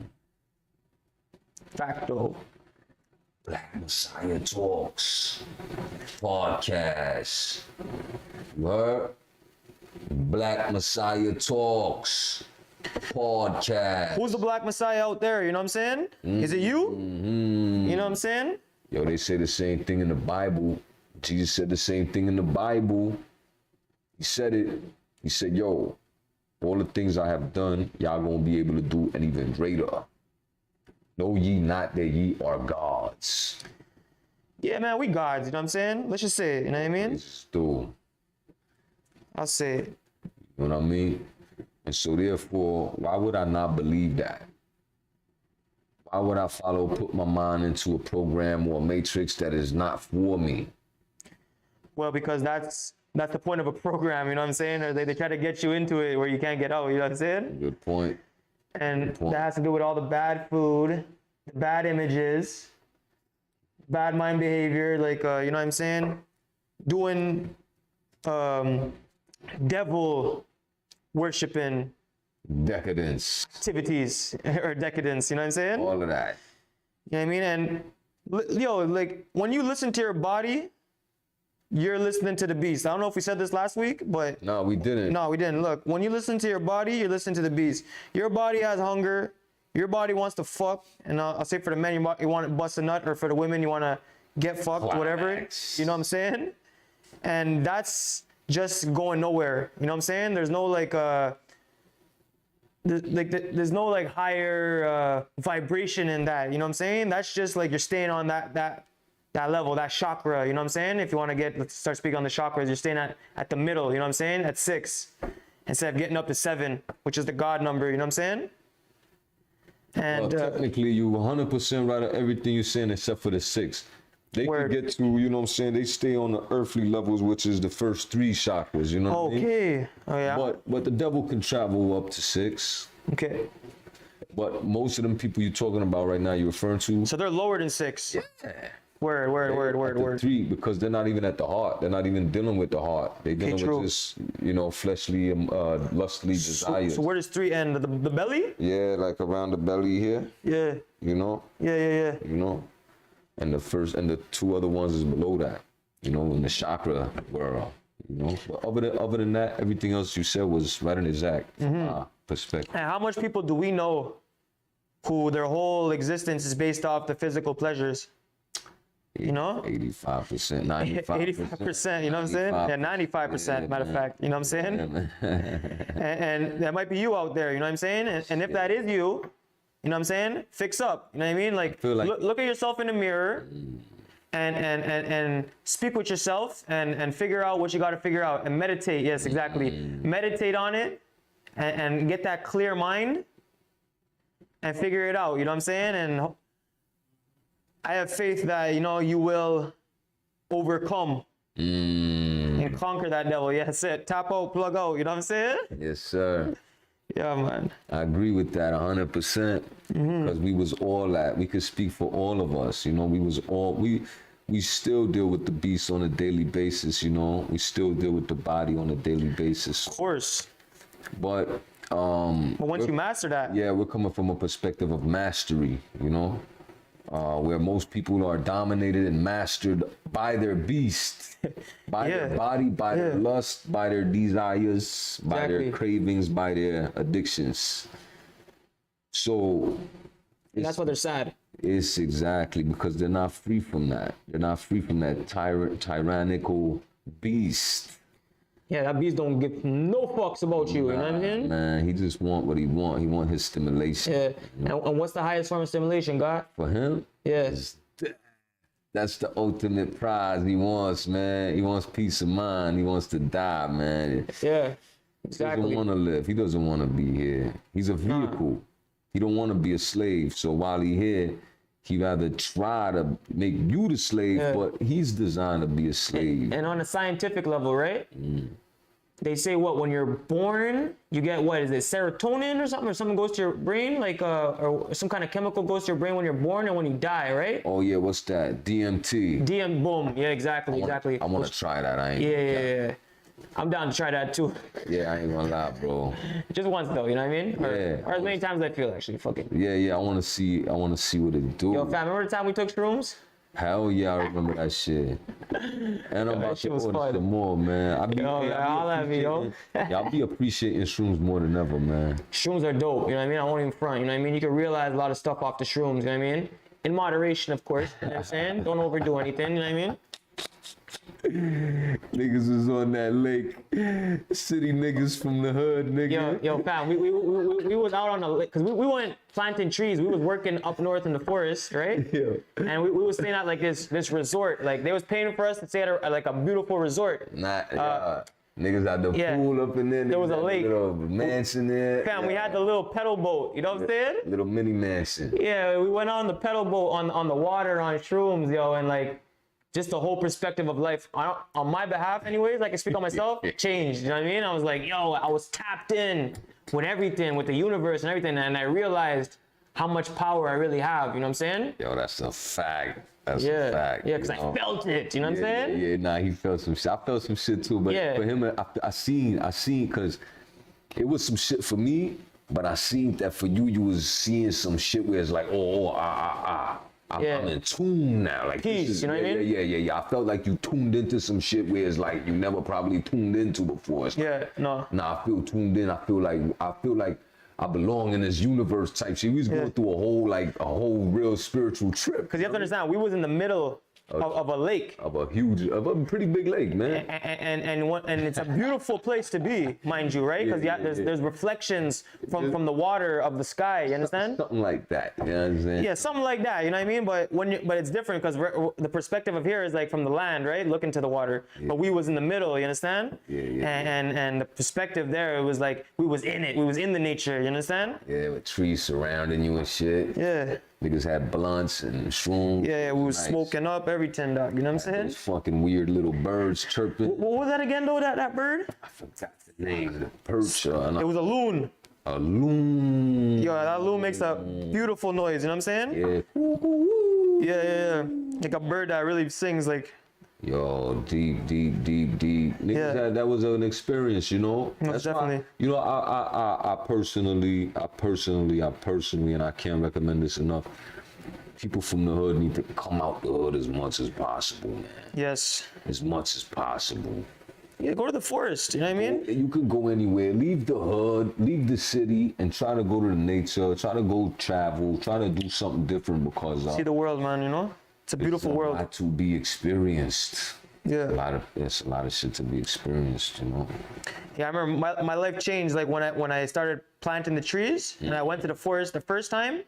S4: Facto.
S1: Black Messiah Talks podcast. You heard? Black Messiah Talks podcast.
S4: Who's the Black Messiah out there? You know what I'm saying? Is it you? You know what I'm saying?
S1: Yo, they say the same thing in the Bible. Jesus said the same thing in the Bible. He said it. He said, yo, all the things I have done, y'all gonna be able to do and even greater. Know ye not that ye are gods.
S4: Yeah, man, we gods. You know what I'm saying? Let's just say it. You know what I mean?
S1: It's still,
S4: I'll say it.
S1: you know what I mean? And so therefore, why would I not believe that? Why would I put my mind into a program or a matrix that is not for me?
S4: Well, because that's the point of a program. You know what I'm saying? Or they try to get you into it where you can't get out. You know what I'm saying?
S1: Good point.
S4: And that has to do with all the bad food, the bad images, bad mind behavior, like you know what I'm saying? Doing devil worshiping
S1: Decadence.
S4: activities or decadence, you know what I'm saying?
S1: All of that.
S4: You know what I mean? And yo, like when you listen to your body, you're listening to the beast. I don't know if we said this last week, but
S1: No, we didn't.
S4: no, we didn't. Look, when you listen to your body, you're listening to the beast. Your body has hunger. Your body wants to fuck. And I'll say for the men, you want to bust a nut, or for the women, you want to get fucked, whatever.
S1: Climax.
S4: You know what I'm saying? And that's just going nowhere. You know what I'm saying? There's no like, there's no like higher vibration in that. You know what I'm saying? That's just like you're staying on that level, that chakra, you know what I'm saying? If you want to let's start speaking on the chakras, you're staying at the middle, you know what I'm saying? At 6, instead of getting up to 7, which is the God number, you know what I'm saying? And
S1: Well, technically, you 100% right on everything you're saying except for the 6. They
S4: Word.
S1: could get to, you know what I'm saying? They stay on the earthly levels, which is the first 3 chakras, you know what I mean?
S4: okay. Oh yeah.
S1: But the devil can travel up to 6.
S4: Okay.
S1: But most of them people you're talking about right now, you're referring to,
S4: So they're lower than 6.
S1: yeah.
S4: Word.
S1: 3, because they're not even at the heart. They're not even dealing with the heart. They're dealing
S4: true.
S1: with just, you know, fleshly, lustly desires.
S4: So where does 3 end? The belly?
S1: Yeah, like around the belly here,
S4: Yeah.
S1: you know,
S4: Yeah.
S1: you know. And the first and the 2 other ones is below that, you know, in the chakra world, you know. But other than that, everything else you said was right and exact from my perspective.
S4: And how much people do we know who their whole existence is based off the physical pleasures? You know?
S1: 85%, 95%.
S4: 85%, you know what I'm saying? Yeah, 95%, matter of fact, you know what I'm saying? And that might be you out there, you know what I'm saying? And if that is you know what I'm saying? Fix up, you know what I mean? Like,
S1: feel like-
S4: look at yourself in the mirror and speak with yourself and figure out what you got to figure out and meditate. Yes, exactly. Meditate on it and get that clear mind and figure it out, you know what I'm saying? And I have faith that, you know, you will overcome and conquer that devil. Yeah, that's it. Tap out, plug out. You know what I'm saying?
S1: Yes, sir.
S4: Yeah, man.
S1: I agree with that 100%. Because we was all that. We could speak for all of us. You know, we was all we still deal with the beast on a daily basis. You know, we still deal with the body on a daily basis.
S4: Of course.
S1: But
S4: once you master that,
S1: yeah, we're coming from a perspective of mastery. You know. Where most people are dominated and mastered by their beast, by their body, by their lust, by their desires, by their cravings, by their addictions. So
S4: that's why they're sad.
S1: It's exactly because they're not free from that. They're not free from that tyrannical beast.
S4: Yeah, that beast don't give no fucks about you, you know what I mean?
S1: Man, he just want what he want. He want his stimulation.
S4: Yeah, and what's the highest form of stimulation, God?
S1: For him?
S4: Yeah.
S1: That's the ultimate prize he wants, man. He wants peace of mind. He wants to die, man.
S4: Yeah,
S1: He
S4: exactly.
S1: doesn't want to live. He doesn't want to be here. He's a vehicle. He don't want to be a slave. So while he here, he rather try to make you the slave, but he's designed to be a slave.
S4: And on a scientific level, right? They say what, when you're born, you get what is it, serotonin or something? Or something goes to your brain, like or some kind of chemical goes to your brain when you're born and when you die, right?
S1: Oh yeah, what's that? DMT.
S4: Boom. Yeah, exactly.
S1: I want to try that. I ain't.
S4: Yeah. I'm down to try that too.
S1: Yeah, I ain't gonna lie, bro.
S4: Just once though, you know what I mean? Or as many times as I feel, actually. Fuck it.
S1: Yeah. I want to see what it do.
S4: Yo, fam, remember the time we took shrooms?
S1: Hell yeah, I remember that shit. And I'm about to order some more, man. I'll be appreciating shrooms more than ever, man.
S4: Shrooms are dope, you know what I mean? I won't even front, you know what I mean? You can realize a lot of stuff off the shrooms, you know what I mean? In moderation, of course, you know what I'm saying? Don't overdo anything, you know what I mean?
S1: Niggas was on that lake. City niggas from the hood, nigga.
S4: Yo, fam, we was out on the lake, because we went planting trees. We was working up north in the forest, right?
S1: Yeah.
S4: And we was staying at like this resort. Like they was paying for us to stay at like a beautiful resort.
S1: Niggas had the pool up in there.
S4: There was a lake.
S1: Little mansion there.
S4: Fam, we had the little pedal boat, you know what I'm saying?
S1: Little mini mansion.
S4: Yeah, we went on the pedal boat on the water on shrooms, yo, and like just the whole perspective of life on my behalf anyways, I can speak on myself, changed, you know what I mean? I was like, yo, I was tapped in with everything, with the universe and everything, and I realized how much power I really have, you know what I'm saying?
S1: Yo, that's a fact. That's a fact.
S4: Yeah, because I felt it, you know what I'm saying?
S1: Yeah, nah, he felt some shit. I felt some shit too, but for him, I seen, because it was some shit for me, but I seen that for you, you was seeing some shit where it's like, I'm in tune now. Like
S4: peace, you know what I mean?
S1: Yeah. I felt like you tuned into some shit where it's like you never probably tuned into before. It's like,
S4: Nah,
S1: I feel tuned in. I feel like I belong in this universe type shit. We was going through a whole real spiritual trip.
S4: Because you have to understand, we was in the middle of a lake.
S1: Of a pretty big lake, man.
S4: And it's a beautiful place to be, mind you, right? Because there's reflections from the water of the sky, you understand?
S1: Something like that, you know what I'm saying?
S4: Yeah, something like that, you know what I mean? But but it's different because the perspective of here is like from the land, right? Looking to the water. Yeah. But we was in the middle, you understand?
S1: Yeah.
S4: And the perspective there, it was like we was in it. We was in the nature, you understand?
S1: Yeah, with trees surrounding you and shit.
S4: Yeah.
S1: Niggas had blunts and shrooms.
S4: Yeah, we was smoking up everything, dog. You know what I'm saying?
S1: Those fucking weird little birds chirping.
S4: What was that again, though? That bird?
S1: I forgot the name. The perch.
S4: It was a loon.
S1: A loon.
S4: Yo, that loon makes a beautiful noise. You know what I'm saying?
S1: Yeah.
S4: Yeah. Like a bird that really sings like.
S1: Yo, deep. Niggas that was an experience, you know.
S4: That's definitely.
S1: You know, I personally, and I can't recommend this enough. People from the hood need to come out the hood as much as possible, man.
S4: Yes.
S1: As much as possible.
S4: Yeah, go to the forest. You know what I mean?
S1: You could go anywhere. Leave the hood, leave the city, and try to go to the nature. Try to go travel. Try to do something different because
S4: see the world, man. You know. It's a beautiful world.
S1: A lot to be experienced.
S4: Yeah.
S1: There's a lot of shit to be experienced, you know.
S4: Yeah, I remember my life changed like when I started planting the trees and I went to the forest the first time.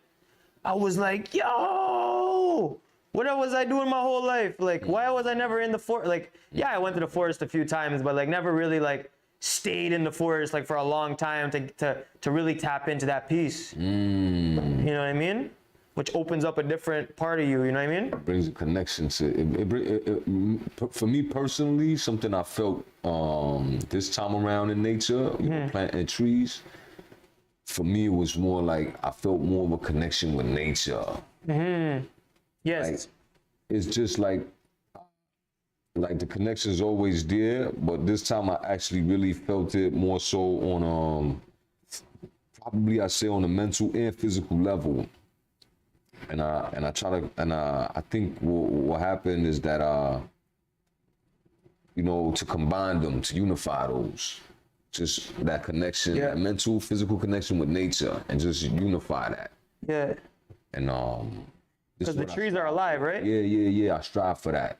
S4: I was like, yo, what was I doing my whole life? Like, why was I never in the forest? Like, yeah, I went to the forest a few times, but like never really like stayed in the forest like for a long time to really tap into that peace. You know what I mean? which opens up a different part of you. You know what I mean?
S1: Brings a connection to for me personally, something I felt this time around in nature, you know, planting trees. For me, it was more like I felt more of a connection with nature.
S4: Yes.
S1: Like, it's just like the connection's always there, but this time I actually really felt it more so on probably I say on a mental and physical level. And I think what happened is that you know, to combine them, to unify those, just that connection, that mental, physical connection with nature, and just unify that.
S4: Yeah.
S1: And
S4: Because the trees are alive, right?
S1: Yeah. I strive for that.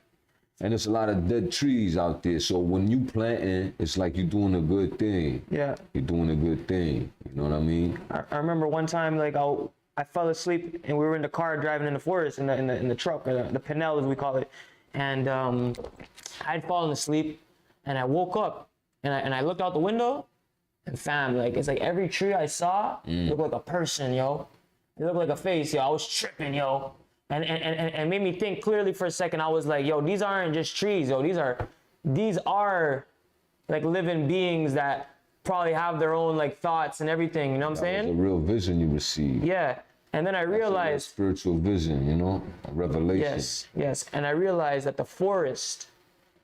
S1: And there's a lot of dead trees out there. So when you planting, it's like you're doing a good thing.
S4: Yeah.
S1: You're doing a good thing. You know what I mean?
S4: I remember one time, like I fell asleep and we were in the car driving in the forest in the truck, or the Pinel as we call it, and I'd fallen asleep, and I woke up and I looked out the window, and fam, like it's like every tree I saw looked like a person, yo. It looked like a face, yo. I was tripping, yo. And made me think clearly for a second. I was like, yo, these aren't just trees, yo. These are like living beings that probably have their own like thoughts and everything. You know what I'm saying?
S1: It's a real vision you receive.
S4: Yeah. And then I realized
S1: spiritual vision, you know, a revelation.
S4: Yes. And I realized that the forest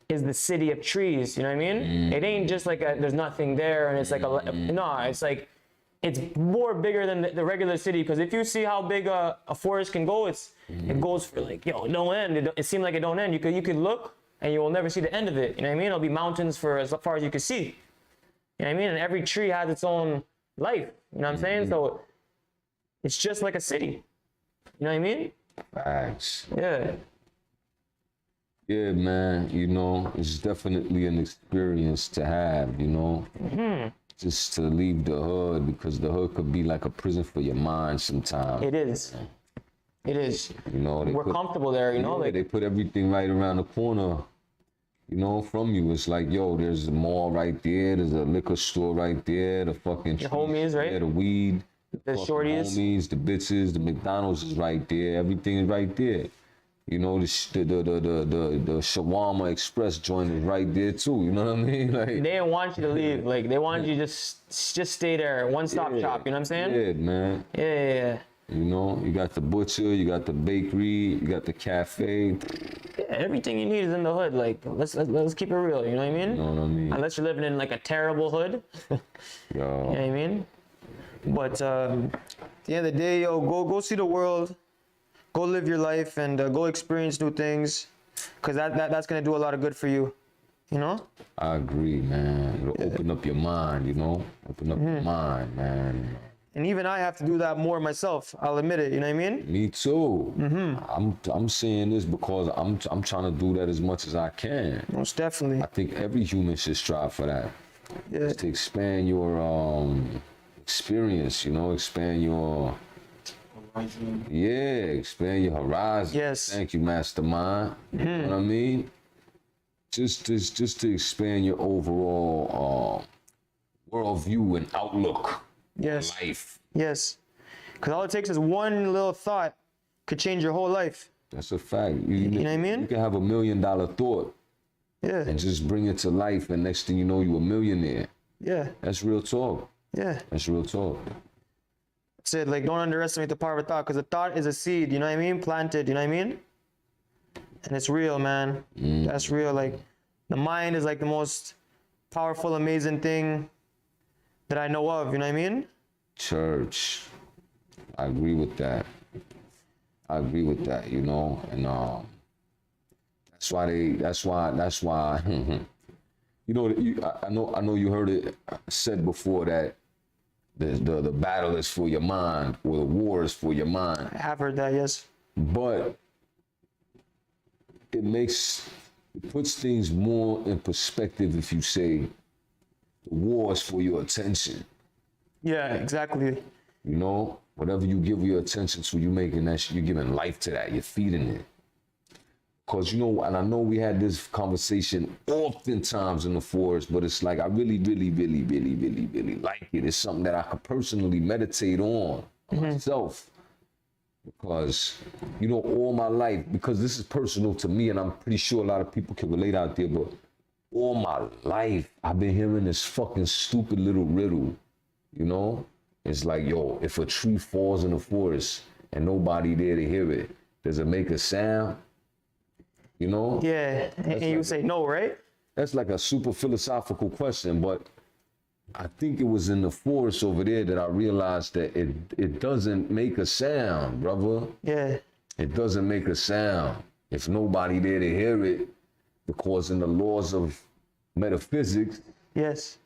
S4: is the city of trees. You know what I mean? It ain't just like there's nothing there and it's like no. It's like it's more bigger than the regular city, because if you see how big a forest can go, it goes for like, yo, it don't end. It seems like it don't end. You could look and you will never see the end of it. You know what I mean? It'll be mountains for as far as you can see. You know what I mean? And every tree has its own life. You know what I'm saying? So it's just like a city. You know what I mean?
S1: Facts.
S4: Yeah.
S1: Yeah, man. You know, it's definitely an experience to have, you know. Just to leave the hood, because the hood could be like a prison for your mind sometimes.
S4: It is. It is.
S1: You know,
S4: we're comfortable there, you know?
S1: Yeah,
S4: like
S1: they put everything right around the corner, you know, from you. It's like, yo, there's a mall right there, there's a liquor store right there, the fucking
S4: the homies, right?
S1: there, the weed,
S4: The shorties.
S1: homies, the bitches, the McDonald's is right there, everything is right there. You know, the Shawarma Express joint is right there too. You know what I mean? Like,
S4: they didn't want you to leave. Like they wanted you to just stay there, one stop shop. You know what I'm saying?
S1: Yeah, man.
S4: Yeah.
S1: You know, you got the butcher, you got the bakery, you got the cafe.
S4: Yeah, everything you need is in the hood. Like let's keep it real. You know what I mean?
S1: You know what I mean?
S4: Unless you're living in like a terrible hood.
S1: Yo.
S4: You know what I mean? But at the end of the day, yo, go see the world. Go live your life and go experience new things, because that's going to do a lot of good for you, you know?
S1: I agree, man. It'll open up your mind, you know? Open up your mind, man.
S4: And even I have to do that more myself. I'll admit it, you know what I mean?
S1: Me too. I'm saying this because I'm trying to do that as much as I can.
S4: Most definitely.
S1: I think every human should strive for that.
S4: Yeah.
S1: Just to expand your experience, you know, expand your expand your horizon.
S4: Yes.
S1: Thank you, Mastermind. You know what I mean? Just to expand your overall worldview and outlook
S4: Yes.
S1: on life.
S4: Yes. Because all it takes is one little thought could change your whole life.
S1: That's a fact.
S4: You know what I mean?
S1: You can have $1 million thought
S4: Yeah.
S1: and just bring it to life, and next thing you know, you're a millionaire.
S4: Yeah.
S1: That's real talk.
S4: Yeah.
S1: That's real talk.
S4: That's it. Like, don't underestimate the power of a thought, because a thought is a seed, you know what I mean? Planted, you know what I mean? And it's real, man. That's real. Like, the mind is like the most powerful, amazing thing that I know of, you know what I mean?
S1: Church. I agree with that. You know, and that's why you know, I know you heard it said before that the battle is for your mind, or the war is for your mind.
S4: I have heard that, yes.
S1: But it puts things more in perspective if you say the war is for your attention.
S4: Yeah, exactly.
S1: You know, whatever you give your attention to, you're giving life to that. You're feeding it. Cause you know, and I know we had this conversation oftentimes in the forest, but it's like I really like it. It's something that I could personally meditate on myself. Because, you know, all my life, because this is personal to me, and I'm pretty sure a lot of people can relate out there, but all my life, I've been hearing this fucking stupid little riddle, you know? It's like, yo, if a tree falls in the forest and nobody there to hear it, does it make a sound? You know?
S4: Yeah, and you would say no, right?
S1: That's like a super philosophical question, but I think it was in the forest over there that I realized that it doesn't make a sound, brother.
S4: Yeah.
S1: It doesn't make a sound. If nobody there to hear it, because in the laws of metaphysics,
S4: Yes.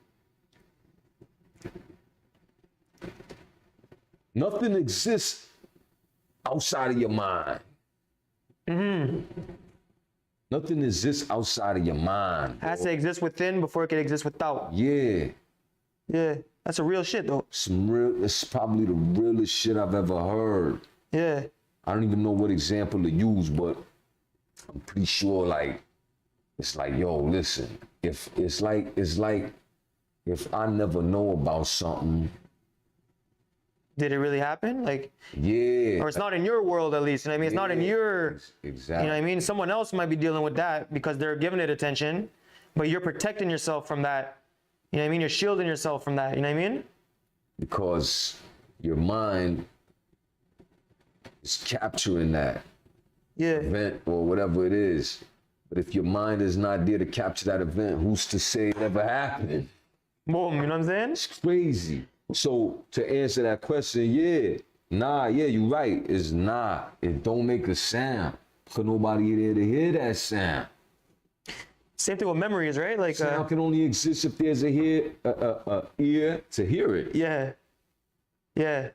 S1: nothing exists outside of your mind. Nothing exists outside of your mind.
S4: Has to exist within before it can exist without.
S1: Yeah.
S4: Yeah. That's a real shit though.
S1: It's probably the realest shit I've ever heard.
S4: Yeah.
S1: I don't even know what example to use, but I'm pretty sure like, it's like, yo, listen, if it's like if I never know about something.
S4: Did it really happen? Like,
S1: Yeah.
S4: or it's not in your world at least. You know what I mean? It's not in your,
S1: Exactly.
S4: you know what I mean? Someone else might be dealing with that because they're giving it attention, but you're protecting yourself from that. You know what I mean? You're shielding yourself from that. You know what I mean?
S1: Because your mind is capturing that
S4: Yeah.
S1: event or whatever it is. But if your mind is not there to capture that event, who's to say it ever happened?
S4: Boom. You know what I'm saying?
S1: It's crazy. So to answer that question, yeah, you're right. It's nah. It don't make a sound. Because nobody there to hear that sound.
S4: Same thing with memories, right? Like,
S1: Sound can only exist if there's a ear to hear it.
S4: yeah. Yeah.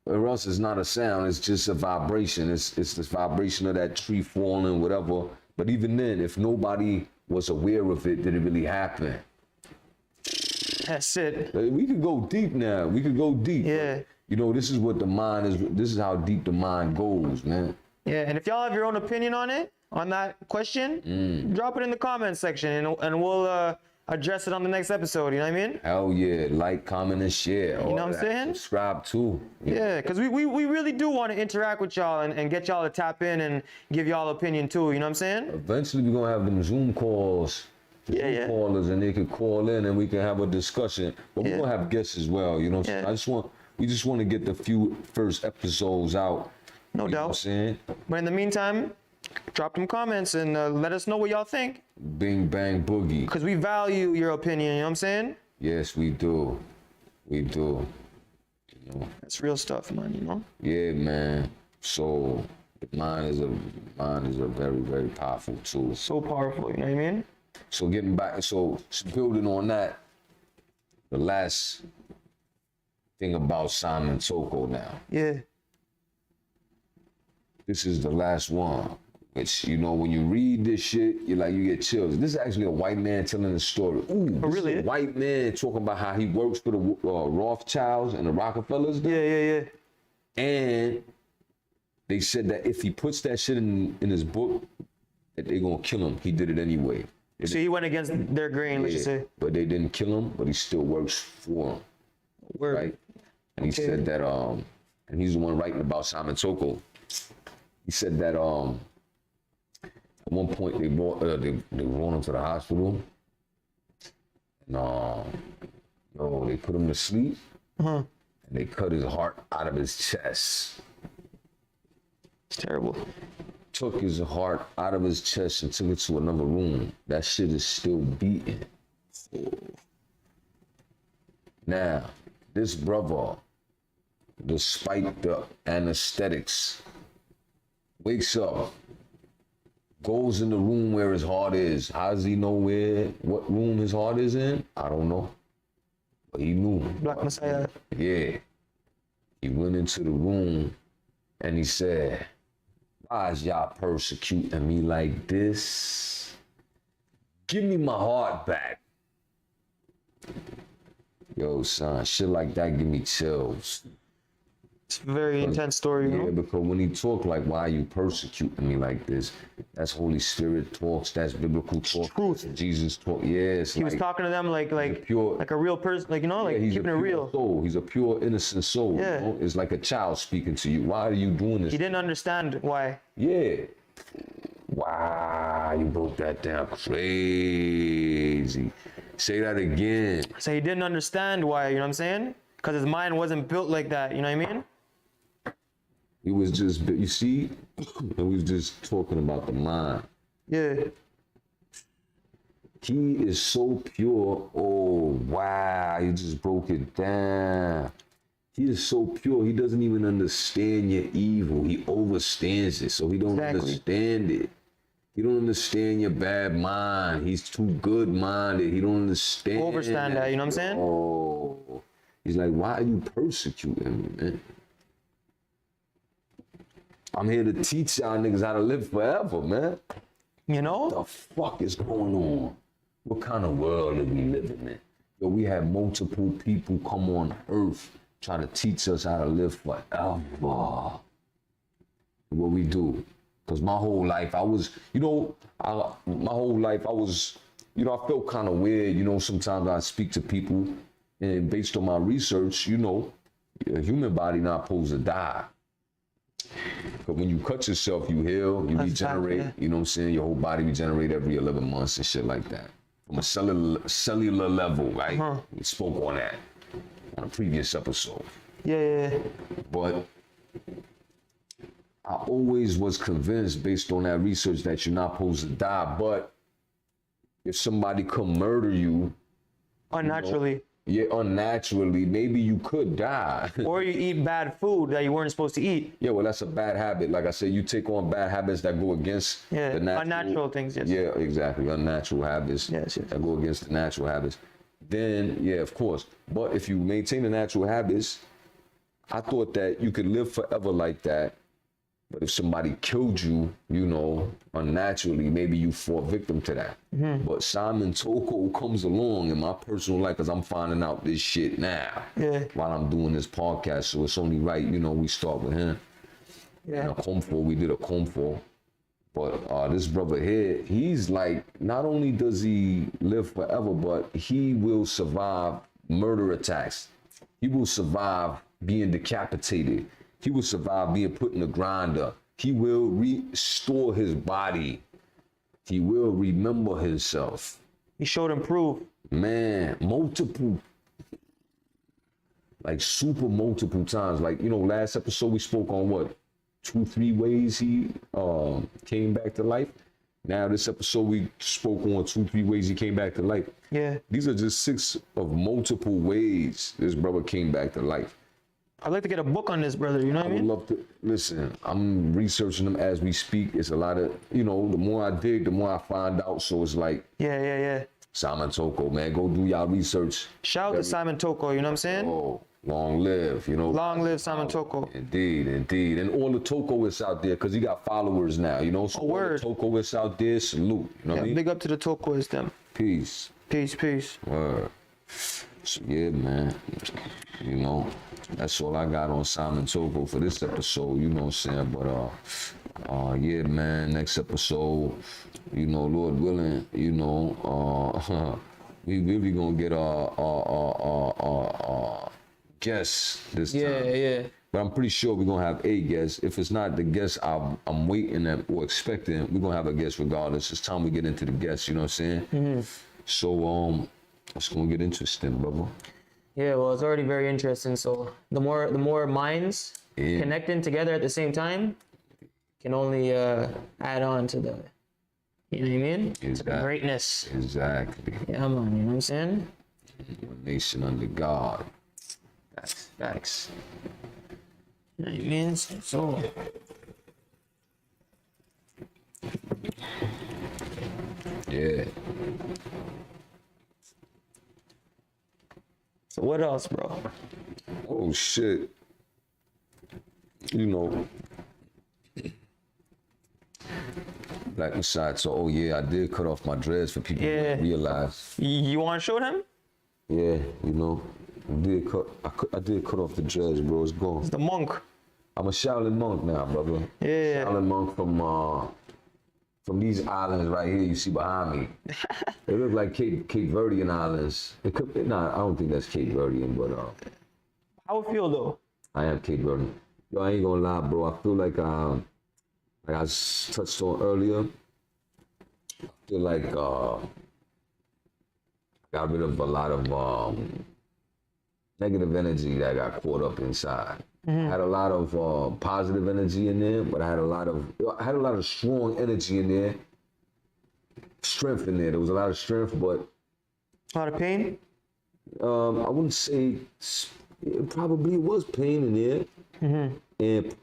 S1: Or else it's not a sound. It's just a vibration. It's the vibration of that tree falling, whatever. But even then, if nobody was aware of it, did it really happen?
S4: That's it.
S1: We could go deep now. We could go deep.
S4: Yeah.
S1: You know, this is what the mind is. This is how deep the mind goes, man.
S4: Yeah. And if y'all have your own opinion on it, on that question, drop it in the comments section and we'll address it on the next episode. You know what I mean?
S1: Hell yeah. Like, comment, and share.
S4: You know what I'm saying?
S1: Subscribe too.
S4: Yeah, because we really do want to interact with y'all and get y'all to tap in and give y'all opinion too. You know what I'm saying?
S1: Eventually, we're going to have them Zoom calls.
S4: Yeah.
S1: Callers, and they could call in and we can have a discussion. But we're going to have guests as well. You know what I'm saying? We just want to get the few first episodes out.
S4: No
S1: You know what I'm
S4: doubt.
S1: saying?
S4: But in the meantime, drop them comments and let us know what y'all think.
S1: Bing, bang, boogie.
S4: Because we value your opinion, you know what I'm saying?
S1: Yes, we do. We do. You know?
S4: That's real stuff, man, you know?
S1: Yeah, man. So the mind is a very, very powerful tool.
S4: So powerful, you know what I mean?
S1: So getting back, so building on that, the last thing about Simon Toko now.
S4: Yeah.
S1: This is the last one. Which, you know, when you read this shit, you get chills. This is actually a white man telling a story. Ooh, this
S4: really?
S1: is a white man talking about how he works for the Rothschilds and the Rockefellers.
S4: Yeah.
S1: And they said that if he puts that shit in his book, that they're gonna kill him. He did it anyway.
S4: So he went against their grain, let's just say.
S1: But they didn't kill him, but he still works for him.
S4: Word.
S1: Right? And he said that, and he's the one writing about Simon Toko. He said that at one point they brought him to the hospital, and they put him to sleep, and they cut his heart out of his chest.
S4: It's terrible.
S1: Took his heart out of his chest and took it to another room. That shit is still beating. Now, this brother, despite the anesthetics, wakes up, goes in the room where his heart is. How does he know what room his heart is in? I don't know. But he knew.
S4: Black Messiah.
S1: Yeah. He went into the room and he said, why is y'all persecuting me like this? Give me my heart back. Yo, son, shit like that give me chills.
S4: It's a very intense story, you
S1: Yeah,
S4: know?
S1: because when he talk like, why are you persecuting me like this? That's Holy Spirit talks. That's biblical talk.
S4: Truth.
S1: Jesus talk. Yeah, it's
S4: He was talking to them like
S1: pure-
S4: a real person, like, you know, like
S1: he's
S4: keeping
S1: a
S4: it
S1: pure
S4: real.
S1: soul. He's a pure, innocent soul.
S4: Yeah.
S1: You know? It's like a child speaking to you. Why are you doing this?
S4: He didn't understand why.
S1: Yeah. Wow, you broke that down crazy. Say that again.
S4: So he didn't understand why, you know what I'm saying? Because his mind wasn't built like that, you know what I mean?
S1: He was just, you see, and we was just talking about the mind.
S4: Yeah.
S1: He is so pure. Oh, wow, you just broke it down. He is so pure. He doesn't even understand your evil. He overstands it, so he don't understand it. He don't understand your bad mind. He's too good-minded. He don't understand.
S4: Overstand that, you know what I'm saying?
S1: Oh, he's like, why are you persecuting me, man? I'm here to teach y'all niggas how to live forever, man.
S4: You know?
S1: What the fuck is going on? What kind of world are we living in? Yo, we had multiple people come on earth try to teach us how to live forever. What we do? Because my whole life I was, you know, I felt kind of weird. You know, sometimes I speak to people and based on my research, you know, a human body not supposed to die. But when you cut yourself, you heal, you regenerate, you know what I'm saying? Your whole body regenerate every 11 months and shit like that. From a cellular level, right? We spoke on that on a previous episode.
S4: Yeah.
S1: But I always was convinced based on that research that you're not supposed to die. But if somebody come murder you,
S4: Unnaturally.
S1: Unnaturally, maybe you could die.
S4: Or you eat bad food that you weren't supposed to eat.
S1: Yeah, well, that's a bad habit. Like I said, you take on bad habits that go against the
S4: unnatural things, yes.
S1: Yeah, exactly. Unnatural habits
S4: Yes.
S1: that go against the natural habits. Then, yeah, of course. But if you maintain the natural habits, I thought that you could live forever like that. But if somebody killed you, you know, unnaturally, maybe you fall victim to that. But Simon Toko comes along in my personal life because I'm finding out this shit now while I'm doing this podcast. So it's only right, you know, we start with him.
S4: Yeah.
S1: We did a comfort. But this brother here, he's like, not only does he live forever, but he will survive murder attacks. He will survive being decapitated. He will survive being put in the grinder. He will restore his body. He will remember himself.
S4: He showed him proof.
S1: Man, multiple, like super multiple times. Like, you know, last episode we spoke on what? 2-3 ways he came back to life. Now this episode we spoke on 2-3 ways he came back to life.
S4: Yeah.
S1: These are just 6 of multiple ways this brother came back to life.
S4: I'd like to get a book on this, brother. You know what I
S1: I would
S4: mean?
S1: love to listen. I'm researching them as we speak. It's a lot of, you know, the more I dig, the more I find out. So it's like,
S4: Yeah.
S1: Simon Toko, man, go do y'all research.
S4: Shout out to Simon Toko, you know what I'm saying?
S1: Oh, long live, you know.
S4: Long live Simon Toko.
S1: Indeed. And all the Tokoists out there, because he got followers now, you know. So all the Tokoists out there, salute. You know what I mean?
S4: Big up to the Tokoists, them.
S1: Peace.
S4: Peace.
S1: Word. So yeah, man. You know, that's all I got on Simon Toko for this episode, you know what I'm saying? But yeah, man, next episode, you know, Lord willing, you know, we really gonna get our guests this time.
S4: Yeah.
S1: But I'm pretty sure we're gonna have a guest. If it's not the guest I'm waiting at or expecting, we're gonna have a guest regardless. It's time we get into the guests, you know what I'm saying? So it's gonna get interesting, brother.
S4: Yeah, well, it's already very interesting. So the more minds connecting together at the same time can only add on to the, you know what I mean? To the greatness.
S1: Exactly.
S4: Yeah, man, you know what I'm saying?
S1: A nation under God.
S4: Facts. You know what I mean? So.
S1: Yeah.
S4: So what else, bro?
S1: Oh shit. You know, Black Messiah. So, oh yeah, I did cut off my dreads for people to realize.
S4: You want to show them?
S1: Yeah, you know, I did cut off the dreads, bro. It's gone.
S4: The monk.
S1: I'm a Shaolin monk now, brother.
S4: Yeah.
S1: Shaolin monk from these islands right here you see behind me. They look like Cape Verdean islands. It could be, nah, I don't think that's Cape Verdean, but
S4: How it feel though?
S1: I am Cape Verdean. Yo, I ain't gonna lie, bro. I feel like I touched on earlier. I feel like got rid of a lot of negative energy that got caught up inside. I had a lot of positive energy in there, but I had a lot of strong energy in there. Strength in there. There was a lot of strength, but
S4: A lot of pain?
S1: I wouldn't say it probably was pain in there. And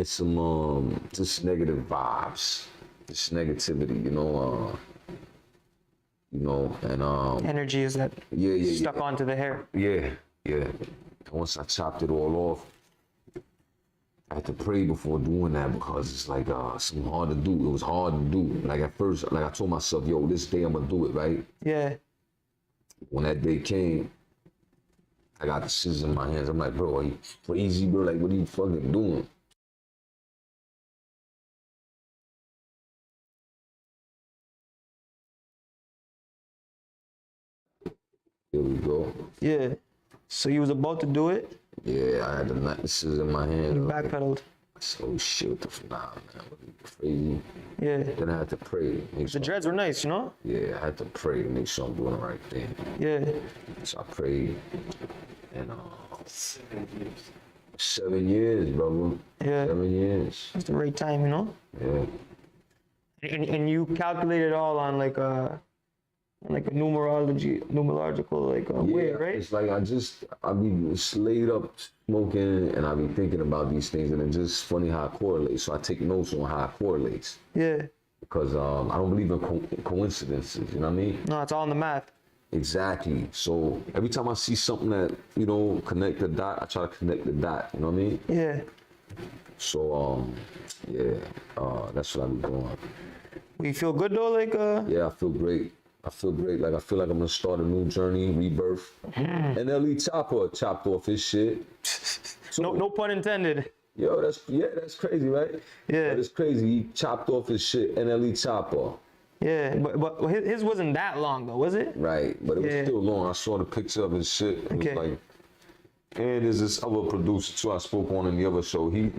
S1: some just negative vibes, just negativity, and
S4: Energy is that stuck onto the hair.
S1: Yeah. Once I chopped it all off, I had to pray before doing that because it's like something hard to do. It was hard to do. Like at first, like I told myself, yo, this day I'm gonna do it, right?
S4: Yeah.
S1: When that day came, I got the scissors in my hands. I'm like, bro, are you crazy, bro? Like, what are you fucking doing? Here we go.
S4: Yeah. So you was about to do it?
S1: Yeah, I had the scissors in my hand.
S4: You backpedaled.
S1: So shit, what the fuck, nah, man, what are you crazy?
S4: Yeah.
S1: Then I had to pray.
S4: The dreads were nice, you know?
S1: Yeah, I had to pray to make sure I'm doing the right thing.
S4: Yeah.
S1: So I prayed, and 7 years, brother.
S4: Yeah.
S1: 7 years.
S4: That's the right time, you know?
S1: Yeah.
S4: And you calculated all on like a numerological way, right?
S1: It's like I be laid up smoking, and I be thinking about these things, and it's just funny how it correlates. So I take notes on how it correlates.
S4: Yeah.
S1: Because I don't believe in coincidences, you know what I mean?
S4: No, it's all in the math.
S1: Exactly. So every time I see something that, connect the dot, I try to connect the dot, you know what I mean?
S4: Yeah.
S1: So, that's what I'm doing.
S4: You feel good though, like
S1: Yeah, I feel great. Like, I feel like I'm gonna start a new journey, rebirth. And L.E. Chopper chopped off his shit. So,
S4: no pun intended.
S1: Yo, that's crazy, right?
S4: Yeah.
S1: But it's crazy. He chopped off his shit, NLE Chopper.
S4: Yeah, but his wasn't that long though, was it?
S1: Right, but it was still long. I saw the picture of his shit. It was like, and there's this other producer too I spoke on in the other show. He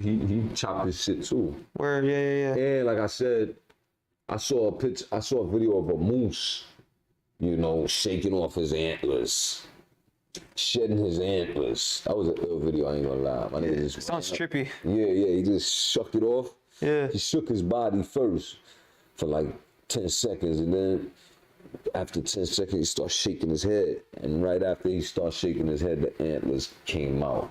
S1: chopped his shit too.
S4: Where yeah.
S1: And like I said, I saw a video of a moose, shaking off his antlers, shedding his antlers. That was an ill video, I ain't gonna lie. My nigga just
S4: sounds trippy.
S1: Yeah, he just shook it off.
S4: Yeah.
S1: He shook his body first for like 10 seconds, and then after 10 seconds, he started shaking his head. And right after he started shaking his head, the antlers came out.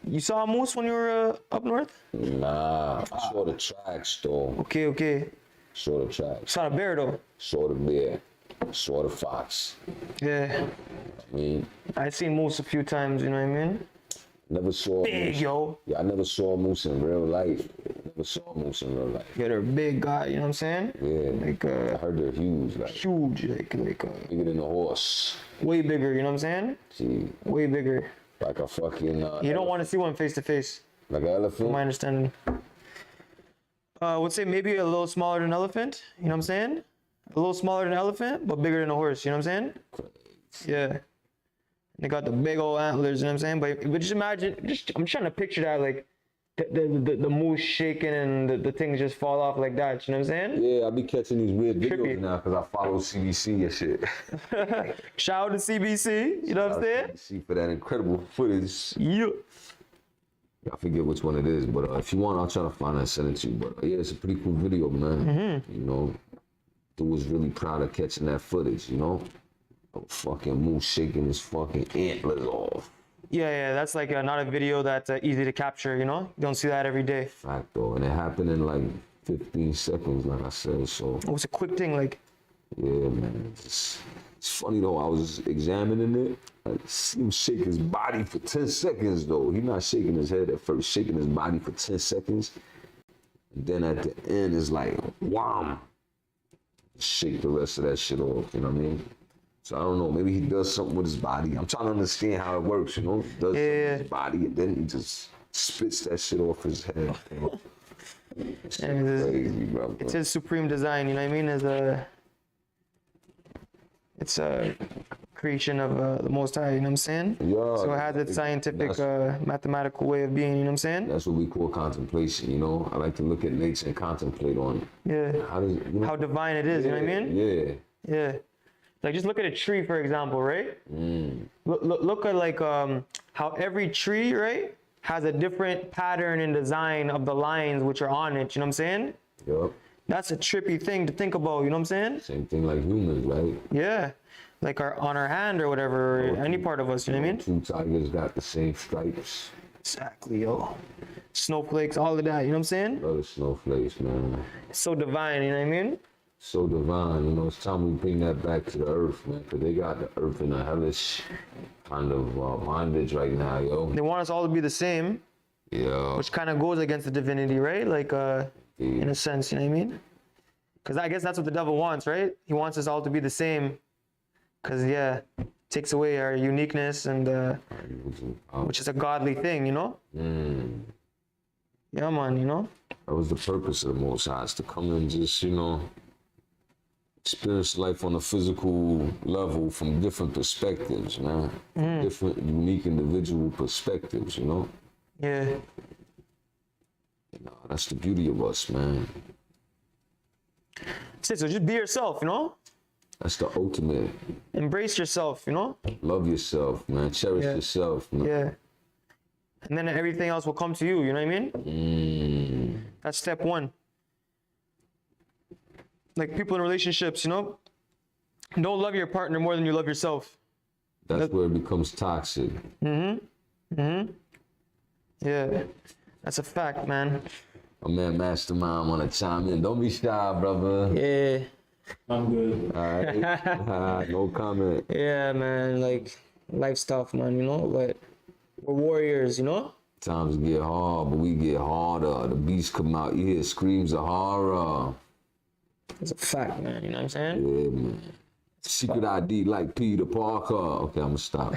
S4: You saw a moose when you were up north?
S1: Nah, I saw the tracks though.
S4: Okay.
S1: Saw the tracks.
S4: Saw the bear though?
S1: Saw the bear. Saw the fox.
S4: Yeah.
S1: I mean,
S4: I've seen moose a few times, you know what I mean?
S1: Never saw
S4: big,
S1: a moose.
S4: yo.
S1: Yeah, I never saw a moose in real life. Never saw a moose in real life.
S4: Yeah, they're a big guy, you know what I'm saying?
S1: Yeah.
S4: Like
S1: I heard they're huge. Like
S4: huge,
S1: bigger than a horse.
S4: way bigger, you know what I'm saying?
S1: See,
S4: Way bigger.
S1: like a fucking.
S4: You don't want to see one face to face.
S1: Like an elephant.
S4: From my understanding. I would say maybe a little smaller than an elephant, you know what I'm saying? A little smaller than an elephant, but bigger than a horse, you know what I'm saying? Yeah. They got the big old antlers, you know what I'm saying? But just imagine, I'm trying to picture that, like, the moose shaking and the things just fall off like that, you know what I'm saying?
S1: Yeah, I be catching these weird videos
S4: Trippy.
S1: now because I follow CBC and shit.
S4: Shout out to CBC, you know what I'm saying?
S1: CBC for that incredible footage.
S4: Yeah.
S1: I forget which one it is, but if you want, I'll try to find it and send it to you. But yeah, it's a pretty cool video, man. Dude was really proud of catching that footage, A fucking moose shaking his fucking antlers off.
S4: Yeah, that's like not a video that's easy to capture, you know? You don't see that every day.
S1: Fact though, and it happened in like 15 seconds, like I said, so.
S4: It was a quick thing, like.
S1: Yeah, man, it's funny though, I was examining it. I see him shake his body for 10 seconds though. He's not shaking his head at first, shaking his body for 10 seconds. And then at the end, it's like, wham! Shake the rest of that shit off, you know what I mean? So I don't know, maybe he does something with his body. I'm trying to understand how it works, you know? He does something with his body and then he just spits that shit off his head. You know? It's crazy, bro.
S4: It's his supreme design, you know what I mean? It's a creation of the Most High, you know what I'm saying?
S1: Yeah.
S4: So it has its scientific, mathematical way of being, you know what I'm saying?
S1: That's what we call contemplation, you know? I like to look at nature and contemplate on it.
S4: Yeah.
S1: How does, you know?
S4: How divine it is, you know what I mean?
S1: Yeah.
S4: Yeah. Like just look at a tree, for example, right? Look at like how every tree, right, has a different pattern and design of the lines which are on it, you know what I'm saying?
S1: Yup.
S4: That's a trippy thing to think about, you know what I'm saying?
S1: Same thing like humans, right?
S4: Yeah. Like on our hand or whatever, or any part of us, you know what I mean?
S1: Two tigers got the same stripes.
S4: Exactly, yo. Snowflakes, all of that, you know what I'm saying?
S1: Brother snowflakes, man.
S4: It's so divine, you know what I mean?
S1: So divine, you know, it's time we bring that back to the earth, man, because they got the earth in a hellish kind of bondage right now, yo.
S4: They want us all to be the same,
S1: Yeah.
S4: which kind of goes against the divinity, right? Like, in a sense, you know what I mean? Because I guess that's what the devil wants, right? He wants us all to be the same. Because, yeah, takes away our uniqueness and, which is a godly thing, you know? Yeah, man, you know?
S1: That was the purpose of the Most High, is to come and just, you know, experience life on a physical level from different perspectives, man. Different, unique, individual perspectives, you know?
S4: Yeah.
S1: You know, that's the beauty of us, man.
S4: So just be yourself, you know?
S1: That's the ultimate.
S4: Embrace yourself, you know?
S1: Love yourself, man. Cherish yourself, man.
S4: Yeah. And then everything else will come to you, you know what I mean? That's step one. Like people in relationships, you know? Don't love your partner more than you love yourself.
S1: That's where it becomes toxic.
S4: Yeah. That's a fact, man.
S1: My man Mastermind wanna chime in. Don't be shy, brother.
S4: Yeah.
S5: I'm good.
S1: All right. No comment.
S4: Yeah, man. Like, life's tough, man, you know? But we're warriors, you know?
S1: Times get hard, but we get harder. The beasts come out, you hear screams of horror.
S4: It's a fact, man. You know what I'm saying?
S1: Yeah, man. Secret ID like Peter Parker. Okay, I'm gonna stop.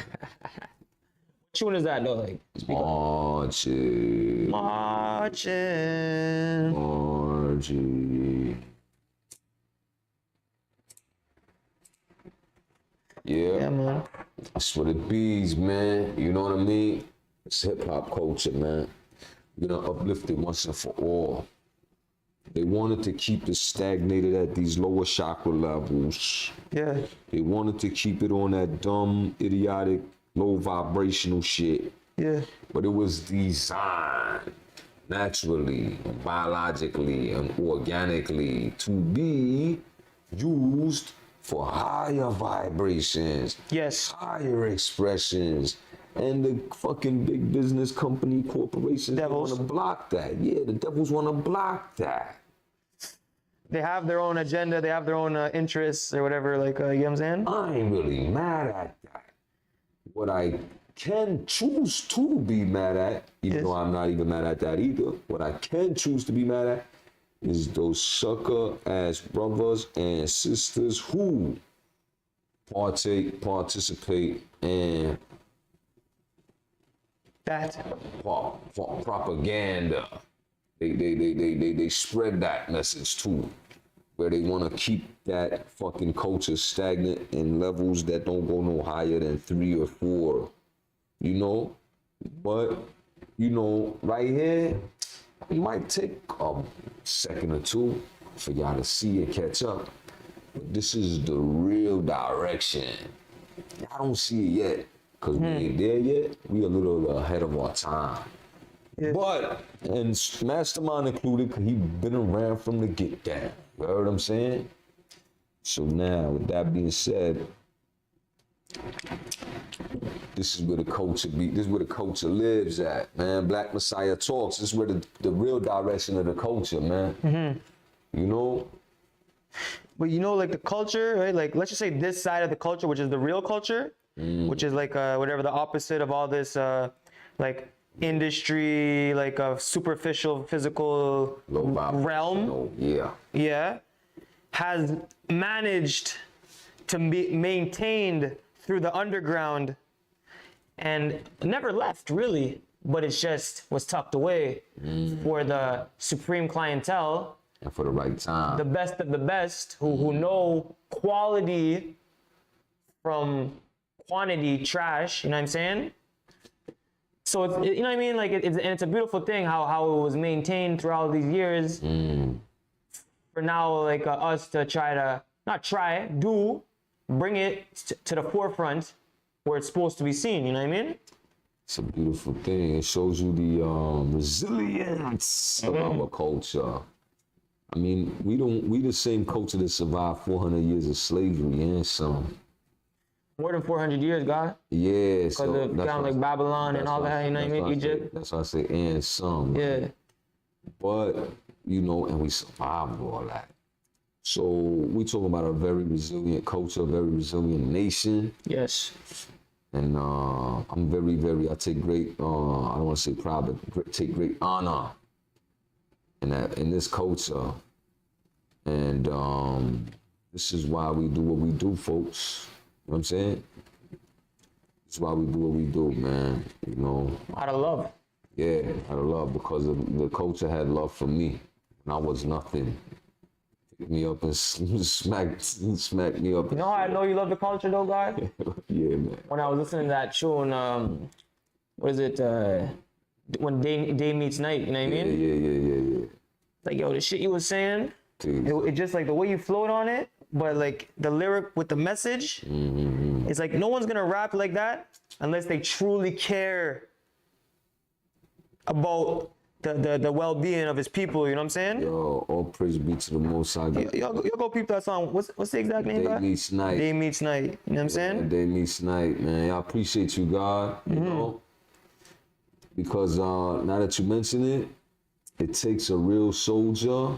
S4: Which one is that, though? Like,
S1: Marching.
S4: marching.
S1: Marching.
S4: Yeah, man.
S1: That's what it bees, man. You know what I mean? It's hip-hop culture, man. We're gonna uplift it once and for all. They wanted to keep it stagnated at these lower chakra levels.
S4: Yeah.
S1: They wanted to keep it on that dumb, idiotic, low vibrational shit.
S4: Yeah.
S1: But it was designed naturally, and biologically, and organically to be used for higher vibrations,
S4: Yes.
S1: higher expressions. And the fucking big business company corporations
S4: Devils.
S1: want to block that. Yeah, the devils want to block that.
S4: They have their own agenda. They have their own interests or whatever. Like, you know what I'm saying?
S1: I ain't really mad at that. What I can choose to be mad at, even though I'm not even mad at that either, what I can choose to be mad at is those sucker-ass brothers and sisters who participate, and
S4: That.
S1: propaganda. They spread that message too, where they want to keep that fucking culture stagnant in levels that don't go no higher than 3 or 4, you know? But, you know, right here, it might take a second or two for y'all to see and catch up. But this is the real direction. Y'all don't see it yet, because we ain't there yet. We a little ahead of our time.
S4: Yeah.
S1: But, and Mastermind included, because he been around from the get down. You heard what I'm saying? So now, with that being said, this is where the culture this is where the culture lives at, man. Black Messiah Talks. This is where the real direction of the culture, man. You know?
S4: But you know, like the culture, right? Like, let's just say this side of the culture, which is the real culture, which is like whatever the opposite of all this, like industry, like a superficial, physical realm.
S1: Yeah.
S4: Yeah, has managed to be maintained through the underground and never left really, but it just was tucked away for the supreme clientele,
S1: And for the right time.
S4: the best of the best, who know quality from quantity trash, you know what I'm saying? So it's, you know what I mean? Like it's a beautiful thing how it was maintained throughout these years. For now, like us to bring it to the forefront where it's supposed to be seen. You know what I mean?
S1: It's a beautiful thing. It shows you the resilience of our culture. I mean, we the same culture that survived 400 years of slavery and some.
S4: More than 400 years, God.
S1: Yeah,
S4: Because
S1: so
S4: of kind of like Babylon and all that, you know what I mean? Egypt.
S1: That's why I say and some.
S4: Yeah.
S1: But, you know, and we survived all that. So we talking about a very resilient culture, a very resilient nation.
S4: Yes.
S1: And I'm very, I take great, I don't want to say proud, but take great honor in this culture. And this is why we do what we do, folks. You know what I'm saying? That's why we do what we do, man. You know?
S4: Out of love.
S1: Yeah, out of love, because the culture had love for me. And I was nothing. Picked me up and smacked me up.
S4: You know how I know you love the culture though, God?
S1: Yeah, man.
S4: When I was listening to that tune, what is it? When day meets night, you know what I mean?
S1: Yeah.
S4: Like, yo, the shit you was saying,
S1: Dude.
S4: it just like the way you flowed on it, but like the lyric with the message, it's like no one's gonna rap like that unless they truly care about the well-being of his people, you know what I'm saying?
S1: Yo, all praise be to the Most High.
S4: Y'all go peep that song. What's the exact name?
S1: Day meets night.
S4: Day meets night. You know what I'm saying?
S1: Day meets night, man. I appreciate you, God. You know, because now that you mention it, it takes a real soldier.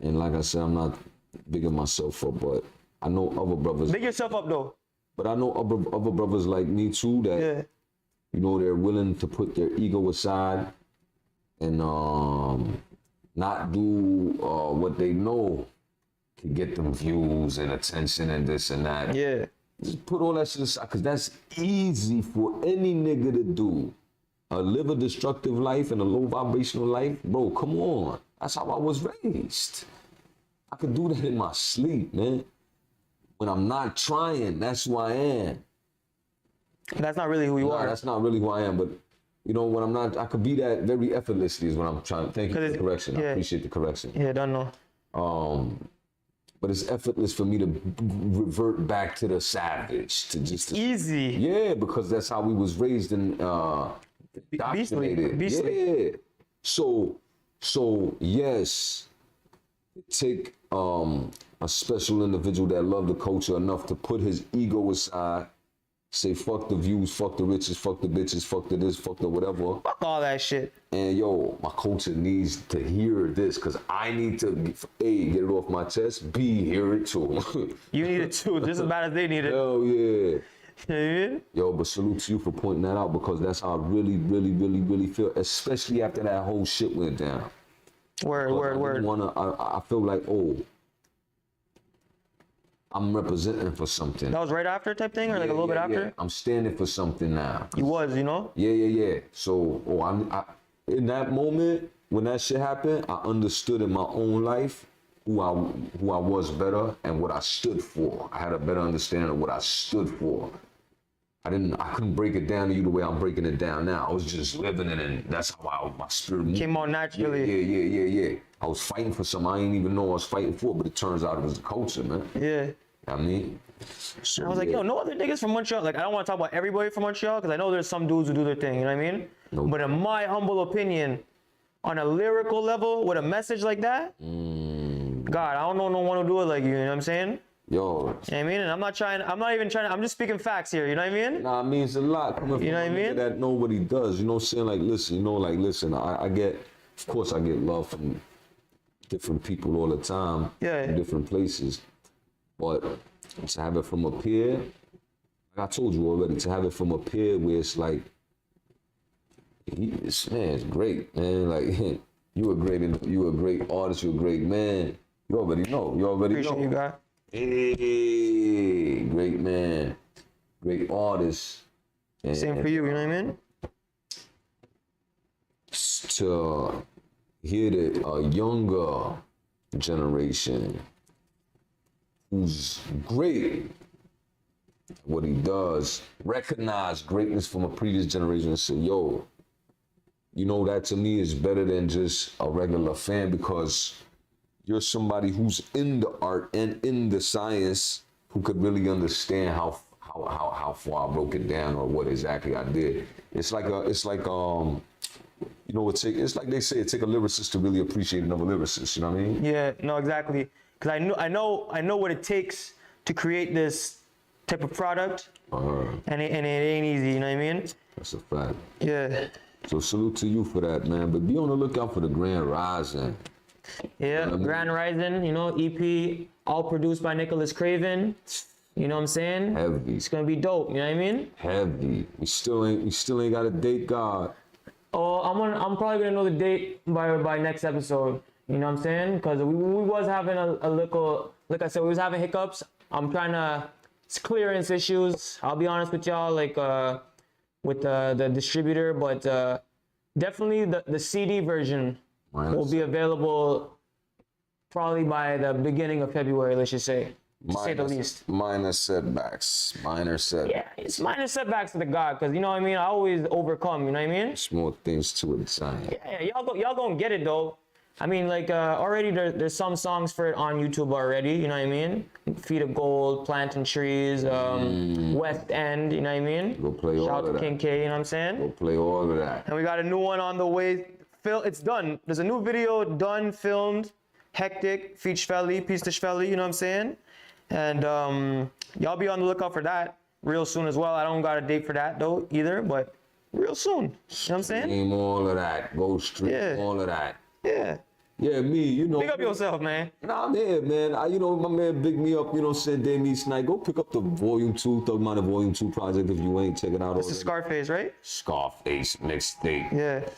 S1: And like I said, I'm not bigging myself up, but I know other brothers.
S4: Big yourself up though.
S1: But I know other brothers like me too that,
S4: Yeah.
S1: you know, they're willing to put their ego aside and not do what they know can get them views and attention and this and that.
S4: Yeah.
S1: Just put all that shit aside, because that's easy for any nigga to do. Live a destructive life and a low vibrational life, bro, come on. That's how I was raised. I could do that in my sleep, man. When I'm not trying, that's who I am.
S4: That's not really who you are.
S1: That's not really who I am, but you know, when I'm not, I could be that very effortlessly is what I'm trying. Thank you for the correction. I appreciate the correction.
S4: Yeah, don't know.
S1: But it's effortless for me to revert back to the savage, to just
S4: Easy.
S1: Yeah, because that's how we was raised and indoctrinated.
S4: Beastly.
S1: Yeah. So yes, take a special individual that loved the culture enough to put his ego aside, say fuck the views, fuck the riches, fuck the bitches, fuck the this, fuck the whatever.
S4: Fuck all that shit.
S1: And yo, my culture needs to hear this, because I need to A, get it off my chest, B, hear it too.
S4: You need it too, just as bad as they need it.
S1: Hell yeah.
S4: You know what I mean?
S1: Yo, but salute to you for pointing that out, because that's how I really feel, especially after that whole shit went down.
S4: Word.
S1: I feel like, oh, I'm representing for something.
S4: That was right after type thing, or like a little bit after?
S1: Yeah. I'm standing for something now.
S4: You was, you know?
S1: Yeah. So, I in that moment, when that shit happened, I understood in my own life who I was better and what I stood for. I had a better understanding of what I stood for. I couldn't break it down to you the way I'm breaking it down now. I was just living it, and that's how my spirit moved.
S4: Came out naturally.
S1: Yeah. I was fighting for something I didn't even know I was fighting for, but it turns out it was the culture, man.
S4: Yeah.
S1: I mean, so
S4: I was like, yo, no other niggas from Montreal. Like, I don't want to talk about everybody from Montreal, because I know there's some dudes who do their thing, you know what I mean?
S1: No.
S4: But in my humble opinion, on a lyrical level, with a message like that, God, I don't know no one who do it like you know what I'm saying?
S1: yo.
S4: You know what I mean? And I'm not even trying, I'm just speaking facts here, you know what I mean?
S1: Nah, it means a lot coming from
S4: You know what I
S1: a nigga
S4: mean?
S1: that nobody does. You know what I'm saying? Like, listen, I get, of course I get love from different people all the time.
S4: Yeah.
S1: From different places. But to have it from a peer, like I told you already, to have it from a peer where it's like, this man is great, man. Like, you a great artist, you're a great man. You already know.
S4: Appreciate you, God.
S1: Hey, great man, great artist. And
S4: Same for you, you know what I mean?
S1: to hear that a younger generation who's great at what he does recognize greatness from a previous generation and say, yo, you know, that to me is better than just a regular fan because you're somebody who's in the art and in the science who could really understand how far I broke it down or what exactly I did. It's like you know, it's like they say, it take a lyricist to really appreciate another lyricist. You know what I mean?
S4: Yeah, no, exactly. Because I know what it takes to create this type of product, and it ain't easy. You know what I mean?
S1: That's a fact.
S4: Yeah.
S1: So salute to you for that, man. But be on the lookout for the Grand Rising.
S4: Yeah, Grand Rising, you know, EP, all produced by Nicholas Craven. You know what I'm saying?
S1: Heavy.
S4: It's gonna be dope. You know what I mean?
S1: Heavy. We still ain't got a date, God.
S4: Oh, I'm probably gonna know the date by next episode. You know what I'm saying? Because we was having a little, like I said, we was having hiccups. I'm trying to clearance issues. I'll be honest with y'all, like with the distributor, but definitely the CD version will be available probably by the beginning of February. Let's just say. To say the least.
S1: Minor setbacks.
S4: Yeah, it's minor setbacks to the God, because you know what I mean. I always overcome. You know what I mean?
S1: Small things to it, son.
S4: Yeah, y'all gonna get it though. I mean, like already there's some songs for it on YouTube already. You know what I mean? Feet of Gold, Planting Trees, West End. You know what I mean?
S1: Go play all
S4: Shout
S1: of
S4: out to
S1: that.
S4: King K. You know what I'm saying?
S1: Go play all of that.
S4: And we got a new one on the way. It's done. There's a new video done, filmed. Hectic, Feach Felly, Peace to Shfelly. You know what I'm saying? And y'all be on the lookout for that real soon as well. I don't got a date for that though either, but real soon. You know what I'm saying?
S1: Stream all of that. Go stream
S4: Yeah.
S1: all of that.
S4: Yeah.
S1: Yeah, me, you know.
S4: Pick up yourself, man.
S1: Nah, I'm here, man. You know, my man big me up, you know, said Day Meets Night. Go pick up the Volume 2, Thug Minor Volume 2 project if you ain't. Check it out.
S4: This is Scarface, right?
S1: Scarface mixtape.
S4: Yeah.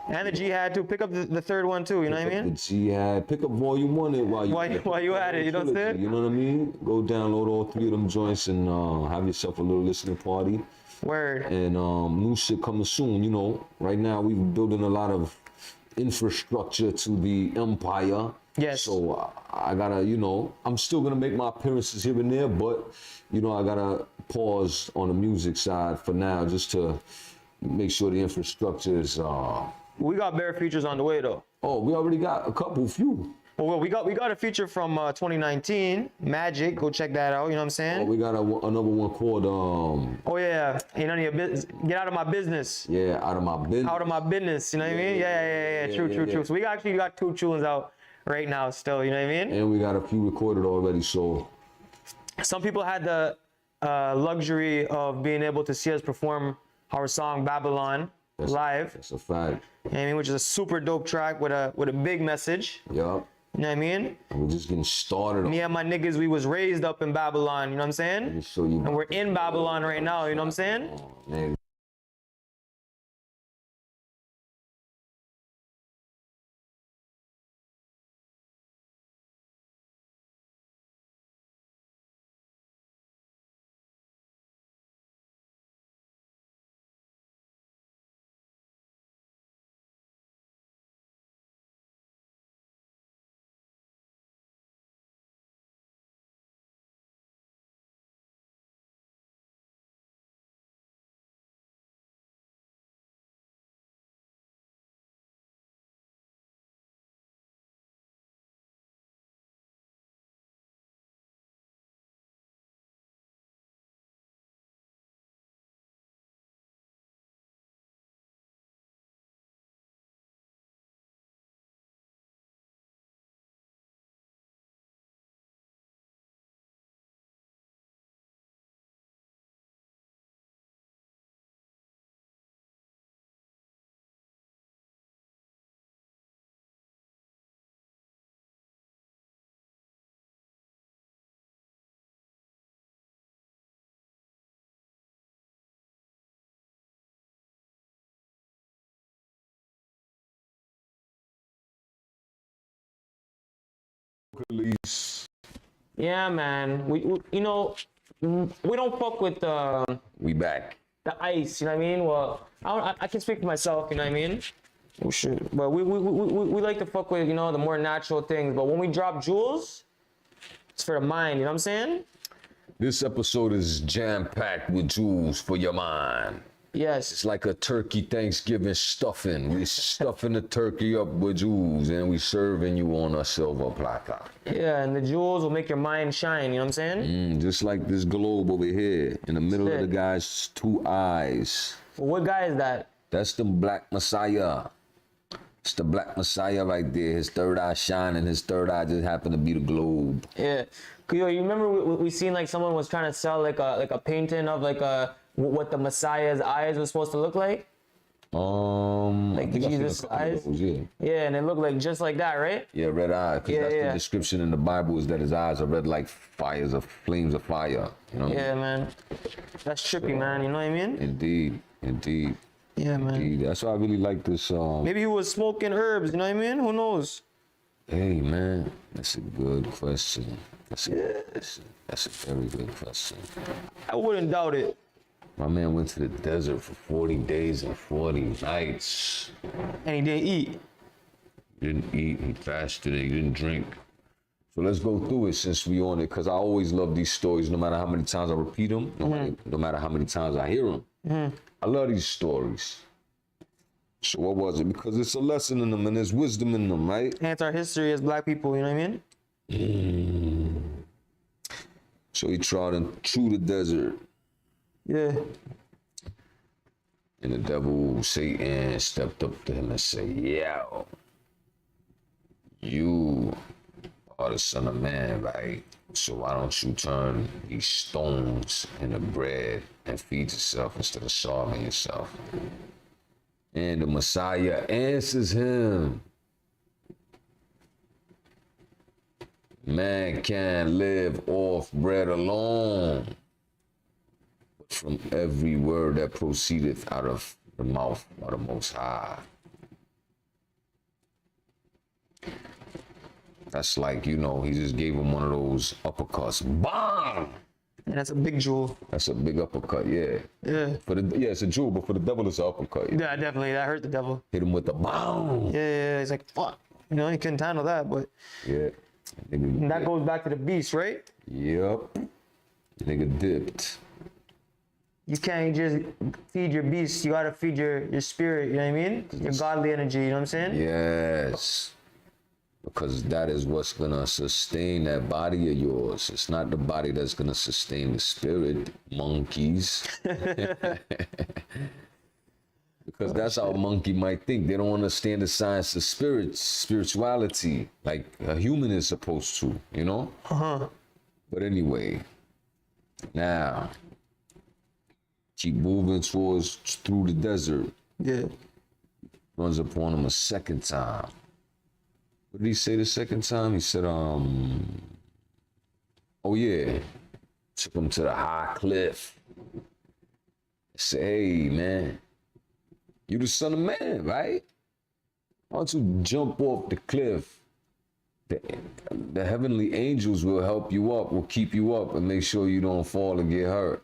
S4: And the Jihad too. Pick up the third one too, you know what I
S1: The
S4: mean?
S1: Jihad. Pick up Volume 1 while you
S4: at it, you know what I'm saying?
S1: You know what I mean? Go download all 3 of them joints and have yourself a little listening party.
S4: Word.
S1: And new shit coming soon, you know. Right now we're building a lot of infrastructure to the empire.
S4: Yes.
S1: So I gotta, you know, I'm still gonna make my appearances here and there, but you know, I gotta pause on the music side for now just to make sure the infrastructure is
S4: We got bare features on the way though.
S1: Oh, we already got a few.
S4: Well, we got a feature from 2019, Magic. Go check that out. You know what I'm saying?
S1: Oh, we got another one called
S4: Oh yeah, ain't none of your business. Get out of my business.
S1: yeah, out of my business.
S4: Out of my business. You know what I mean? Yeah. True. So we actually got 2 tunes out right now still. You know what I mean?
S1: And we got a few recorded already. So
S4: Some people had the luxury of being able to see us perform our song Babylon live.
S1: that's a fact.
S4: You know what I mean? Which is a super dope track with a big message.
S1: Yup.
S4: You know what I mean?
S1: And we're just getting started.
S4: Me and my niggas, we was raised up in Babylon. You know what I'm saying?
S1: Let me show you.
S4: And we're in Babylon right now. You know what I'm saying?
S1: Man, release
S4: Yeah, man. We you know, we don't fuck with
S1: We back.
S4: the ice. You know what I mean? Well, I can speak for myself. You know what I mean? Oh shit. But we like to fuck with, you know, the more natural things. But when we drop jewels, it's for the mind. You know what I'm saying?
S1: This episode is jam-packed with jewels for your mind.
S4: Yes.
S1: It's like a turkey Thanksgiving stuffing. We stuffing the turkey up with jewels and we serving you on a silver platter.
S4: Yeah, and the jewels will make your mind shine. You know what I'm saying?
S1: Just like this globe over here. In the middle of the guy's two eyes.
S4: Well, what guy is that?
S1: That's the Black Messiah. It's the Black Messiah right there. His third eye shining. His third eye just happened to be the globe.
S4: Yeah. Yo, you remember we seen like someone was trying to sell like a painting of like what the Messiah's eyes was supposed to look like?
S1: Like
S4: Jesus' eyes?
S1: Yeah.
S4: Yeah, and it looked like just like that, right?
S1: Yeah, red eye. Because that's the description in the Bible is that his eyes are red like fires of flames of fire. You know what I mean?
S4: Yeah, man. That's trippy, man. You know what I mean?
S1: Indeed.
S4: Yeah, man.
S1: Indeed. That's why I really like this song.
S4: Maybe he was smoking herbs. You know what I mean? Who knows?
S1: Hey, man. That's a good question. That's a very good question.
S4: I wouldn't doubt it.
S1: My man went to the desert for 40 days and 40 nights.
S4: And he didn't eat.
S1: He didn't eat, he fasted, he didn't drink. So let's go through it since we on it, because I always love these stories, no matter how many times I repeat them, no matter how many times I hear them. I love these stories. So what was it? Because it's a lesson in them and there's wisdom in them, right?
S4: And it's our history as black people, you know what I mean?
S1: So he trod through the desert.
S4: Yeah.
S1: And the devil, Satan, stepped up to him and said, "Yo, you are the Son of Man, right? So why don't you turn these stones into bread and feed yourself instead of starving yourself?" And the Messiah answers him, "Man can't live off bread alone, but from every word that proceedeth out of the mouth of the Most High." That's like, you know, he just gave him one of those uppercuts. Bang!
S4: And that's a big jewel.
S1: That's a big uppercut, yeah.
S4: Yeah.
S1: It's a jewel, but for the devil, it's an uppercut.
S4: Yeah, definitely. That hurt the devil.
S1: Hit him with the bang!
S4: Yeah. He's like, fuck. You know, he couldn't handle that, but
S1: Yeah.
S4: and that goes back to the beast, right?
S1: Yep. Nigga dipped.
S4: You can't just feed your beast. You gotta feed your spirit, you know what I mean? Your godly energy, you know what I'm saying?
S1: Yes. Because that is what's gonna sustain that body of yours. It's not the body that's gonna sustain the spirit, monkeys. Because that's how a monkey might think. They don't understand the science of spirituality, like a human is supposed to, you know? But anyway, now, keep moving through the desert.
S4: Yeah.
S1: Runs upon him a second time. What did he say the second time? He said, oh yeah, took him to the high cliff. Said, "Hey man, you the Son of Man, right? Why don't you jump off the cliff? The heavenly angels will help you up, will keep you up and make sure you don't fall and get hurt."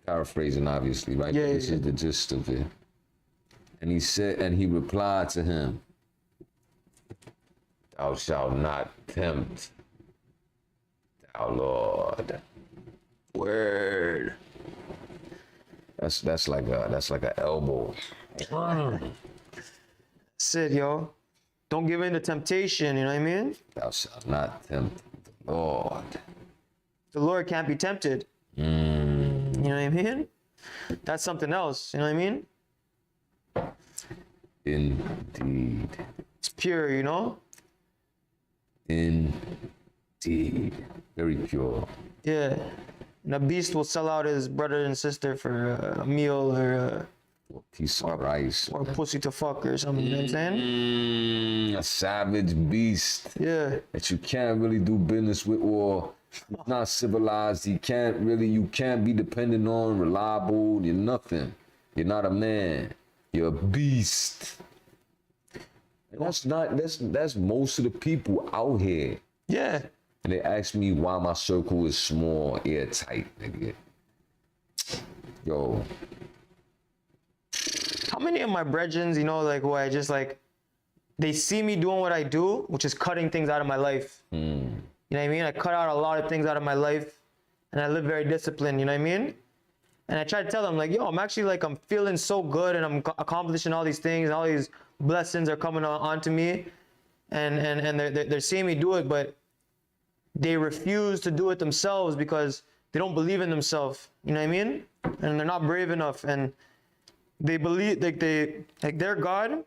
S1: Paraphrasing, obviously, right?
S4: Yeah,
S1: This is the gist of it. And he replied to him, "Thou shalt not tempt thou Lord." Word. That's like an elbow.
S4: Said, yo, don't give in to temptation, you know what I mean?
S1: Thou shalt not tempt the Lord.
S4: The Lord can't be tempted. You know what I mean? That's something else, you know what I mean?
S1: Indeed.
S4: It's pure, you know?
S1: Indeed. Very pure.
S4: Yeah. And a beast will sell out his brother and sister for a meal or
S1: A piece of rice.
S4: a pussy to fuck or something, you know what I'm saying?
S1: A savage beast
S4: Yeah.
S1: that you can't really do business with, or not civilized. You can't be dependent on, reliable. You're nothing. You're not a man. You're a beast. And that's most of the people out here.
S4: Yeah.
S1: And they ask me why my circle is small, airtight, nigga. Yo.
S4: How many of my brethren, you know, like, who I just like, they see me doing what I do, which is cutting things out of my life. You know what I mean? I cut out a lot of things out of my life, and I live very disciplined, you know what I mean? And I try to tell them, like, yo, I'm actually like, I'm feeling so good, and I'm accomplishing all these things, and all these blessings are coming onto me, and they're seeing me do it, but they refuse to do it themselves because they don't believe in themselves, you know what I mean? And they're not brave enough, and they believe like their God,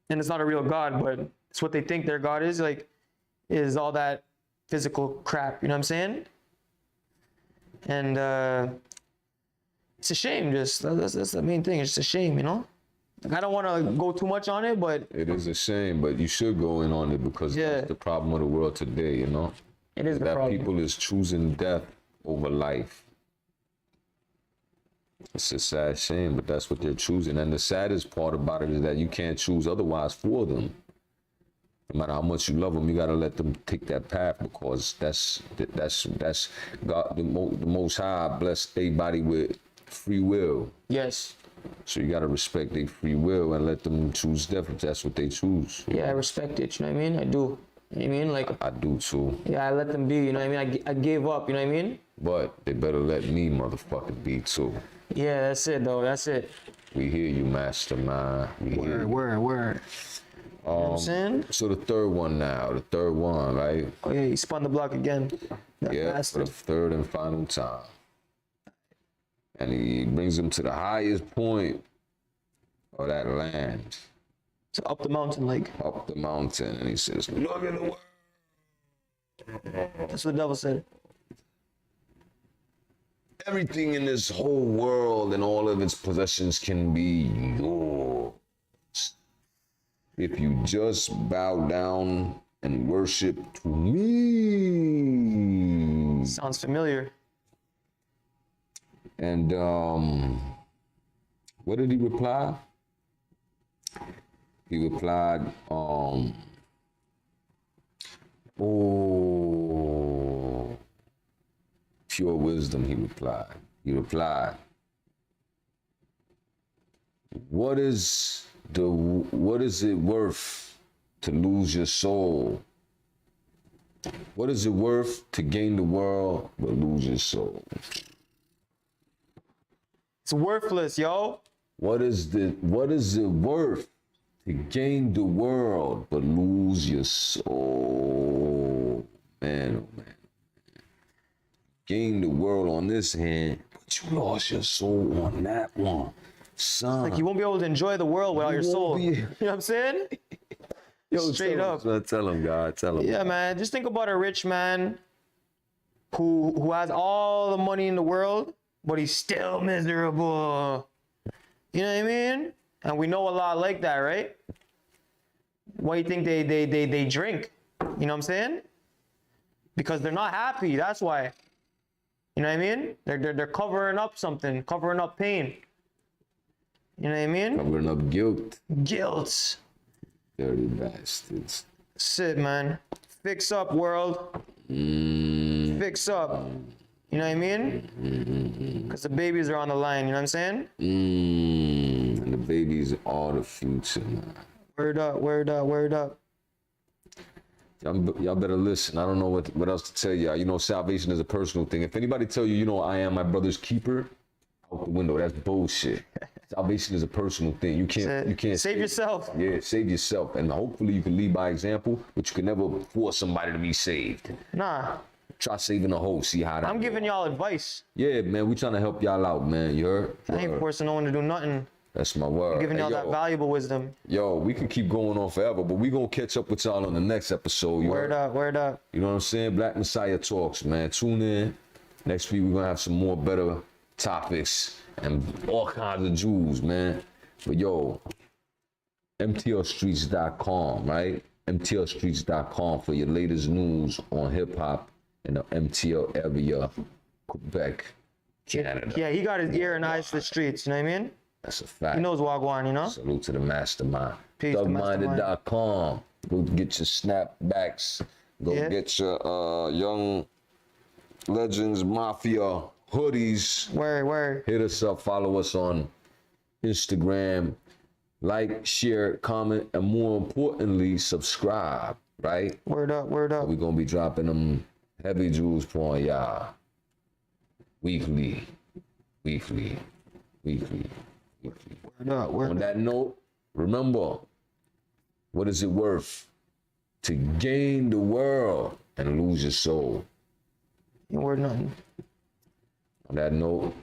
S4: and it's not a real God, but it's what they think their God is, like, is all that physical crap, you know what I'm saying? And it's a shame, just that's the main thing. It's just a shame, you know? Like, I don't want to go too much on it, but
S1: It is a shame, but you should go in on it because that's the problem of the world today, you know?
S4: it is the
S1: That
S4: problem.
S1: people is choosing death over life. It's a sad shame, but that's what they're choosing. And the saddest part about it is that you can't choose otherwise for them. No matter how much you love them, you gotta let them take that path because that's God. The Most High blessed everybody with free will.
S4: Yes.
S1: So you gotta respect their free will and let them choose death if that's what they choose.
S4: Yeah, I respect it, you know what I mean? I do. You know what I mean? Like,
S1: I do too.
S4: yeah, I let them be, you know what I mean? I gave up, you know what I mean?
S1: But they better let me motherfucking be too.
S4: Yeah, that's it, though. That's it.
S1: We hear you, mastermind. We hear you.
S4: Word. You know what I'm saying?
S1: So the third one now, the third one, right?
S4: Oh, yeah, he spun the block again. That
S1: Yeah, for
S4: bastard.
S1: the third and final time. And he brings him to the highest point of that land,
S4: So up the mountain, like,
S1: up the mountain, and he says, look at the world.
S4: that's what the devil said.
S1: Everything in this whole world and all of its possessions can be yours. If you just bow down and worship to me.
S4: Sounds familiar.
S1: And what did he reply? He replied, pure wisdom, he replied. He replied, what is it worth to lose your soul? What is it worth to gain the world but lose your soul?
S4: It's worthless, yo.
S1: What is it worth to gain the world but lose your soul? Man, oh man. Gain the world on this hand, but you lost your soul on that one. Son.
S4: Like, you won't be able to enjoy the world without your
S1: won't
S4: soul.
S1: be-
S4: You know what I'm saying? Straight up.
S1: Tell him, God. Tell him.
S4: Yeah, man. Just think about a rich man who has all the money in the world, but he's still miserable. You know what I mean? And we know a lot like that, right? Why do you think they drink? You know what I'm saying? Because they're not happy. That's why. You know what I mean? They're covering up something, covering up pain. You know what I mean?
S1: Covering up guilt.
S4: Guilt.
S1: Dirty bastards.
S4: Shit, man. Fix up, world. Fix up. You know what I mean? Because the babies are on the line, you know what I'm saying?
S1: And the babies are the future, man.
S4: Word up, word up, word up.
S1: Y'all better listen. I don't know what else to tell y'all. You know, salvation is a personal thing. If anybody tell you, you know, I am my brother's keeper, out the window. That's bullshit. Salvation is a personal thing. You can't
S4: Save yourself.
S1: Yeah, save yourself, and hopefully you can lead by example. But you can never force somebody to be saved.
S4: Nah,
S1: Try saving a hoe. See how that.
S4: I'm giving y'all advice.
S1: Yeah, man, we trying to help y'all out, man. You heard?
S4: I ain't
S1: Word.
S4: forcing no one to do nothing.
S1: That's my word.
S4: I'm giving y'all
S1: Hey,
S4: that valuable wisdom.
S1: Yo, we can keep going on forever, but we gonna catch up with y'all on the next episode. You
S4: Word
S1: heard?
S4: up, word up.
S1: You know what I'm saying? Black Messiah Talks, man. Tune in. Next week we're gonna have some more better topics and all kinds of jewels, man. But yo, MTLstreets.com, right? MTLstreets.com for your latest news on hip hop in the MTL area, Quebec, Canada.
S4: Yeah, he got his ear and eyes to the streets, you know what I mean?
S1: That's a fact.
S4: He knows Wagwan, you know?
S1: Salute to the mastermind.
S4: Peace, the mastermind.
S1: Thugminded.com. Go get your snapbacks, Go
S4: Yeah.
S1: get your Young Legends Mafia hoodies.
S4: Word.
S1: Hit us up, follow us on Instagram. Like, share, comment, and more importantly, subscribe, right?
S4: Word up.
S1: We're gonna be dropping them heavy jewels on y'all. Weekly.
S4: Word up.
S1: On that note, remember, what is it worth to gain the world and lose your soul?
S4: Ain't worth nothing.
S1: On that note,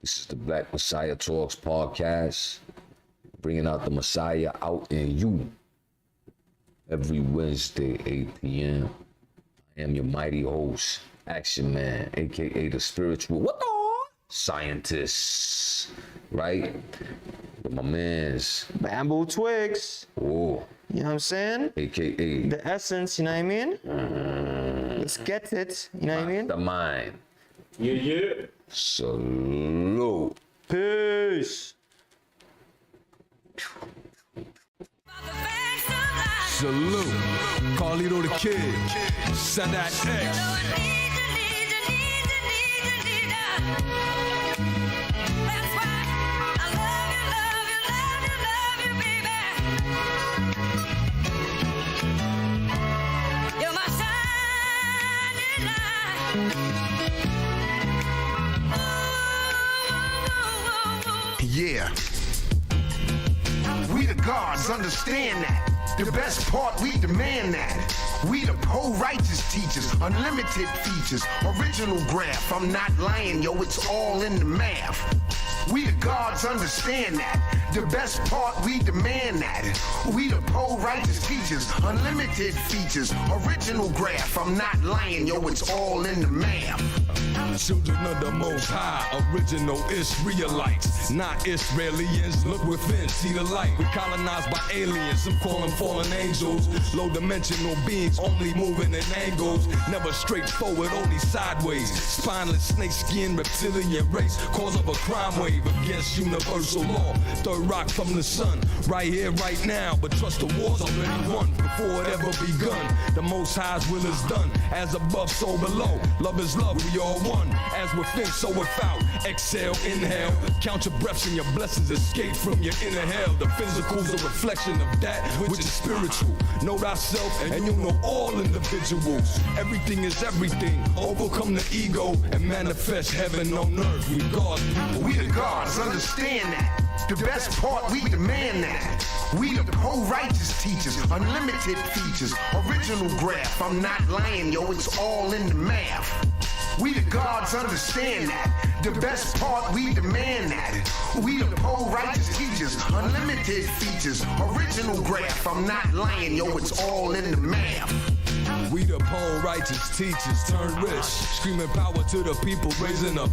S1: this is the Black Messiah Talks podcast, bringing out the Messiah out in you every Wednesday, 8 p.m. I am your mighty host, Action Man, aka the spiritual scientist, right? With my man's,
S4: Bamboo Twigs.
S1: oh,
S4: You know what I'm saying?
S1: aka
S4: The essence, you know what I mean? Let's get it, you know what I mean?
S1: the mind.
S5: Yeah.
S1: Salute.
S4: Peace.
S2: Salute. Carlito the Kid. Sadat X.
S3: Yeah. We the gods, understand that. The best part, we demand that. We the pro-righteous teachers, unlimited features, original graph. I'm not lying, yo, it's all in the math. We the gods, understand that. The best part, we demand that. We the pro-righteous teachers, unlimited features, original graph. I'm not lying, yo, it's all in the math.
S2: Children of the Most High, original Israelites, not Israelians. Look within, see the light. We colonized by aliens, some call them fallen angels. Low dimensional beings, only moving in angles. Never straightforward, only sideways. Spineless snake skin, reptilian race, cause of a crime wave against universal law. Third rock from the sun, right here, right now. But trust the war's already won before it ever begun. The Most High's will is done, as above, so below. Love is love, we all one. As within, so without. Exhale, inhale. Count your breaths and your blessings escape from your inner hell. The physical's a reflection of that which is spiritual. Know thyself and you'll know all individuals. Everything is everything. Overcome the ego and manifest heaven on earth. We God people.
S3: We the gods, understand that. The best part, we demand that. We the pro-righteous teachers, unlimited features, original graph. I'm not lying, yo, it's all in the math. We the gods, understand that. The best part, we demand that. We the pro-righteous teachers, unlimited features, original graph. I'm not lying, yo, it's all in the math.
S2: We the poor righteous teachers turn rich. Screaming power to the people, raising a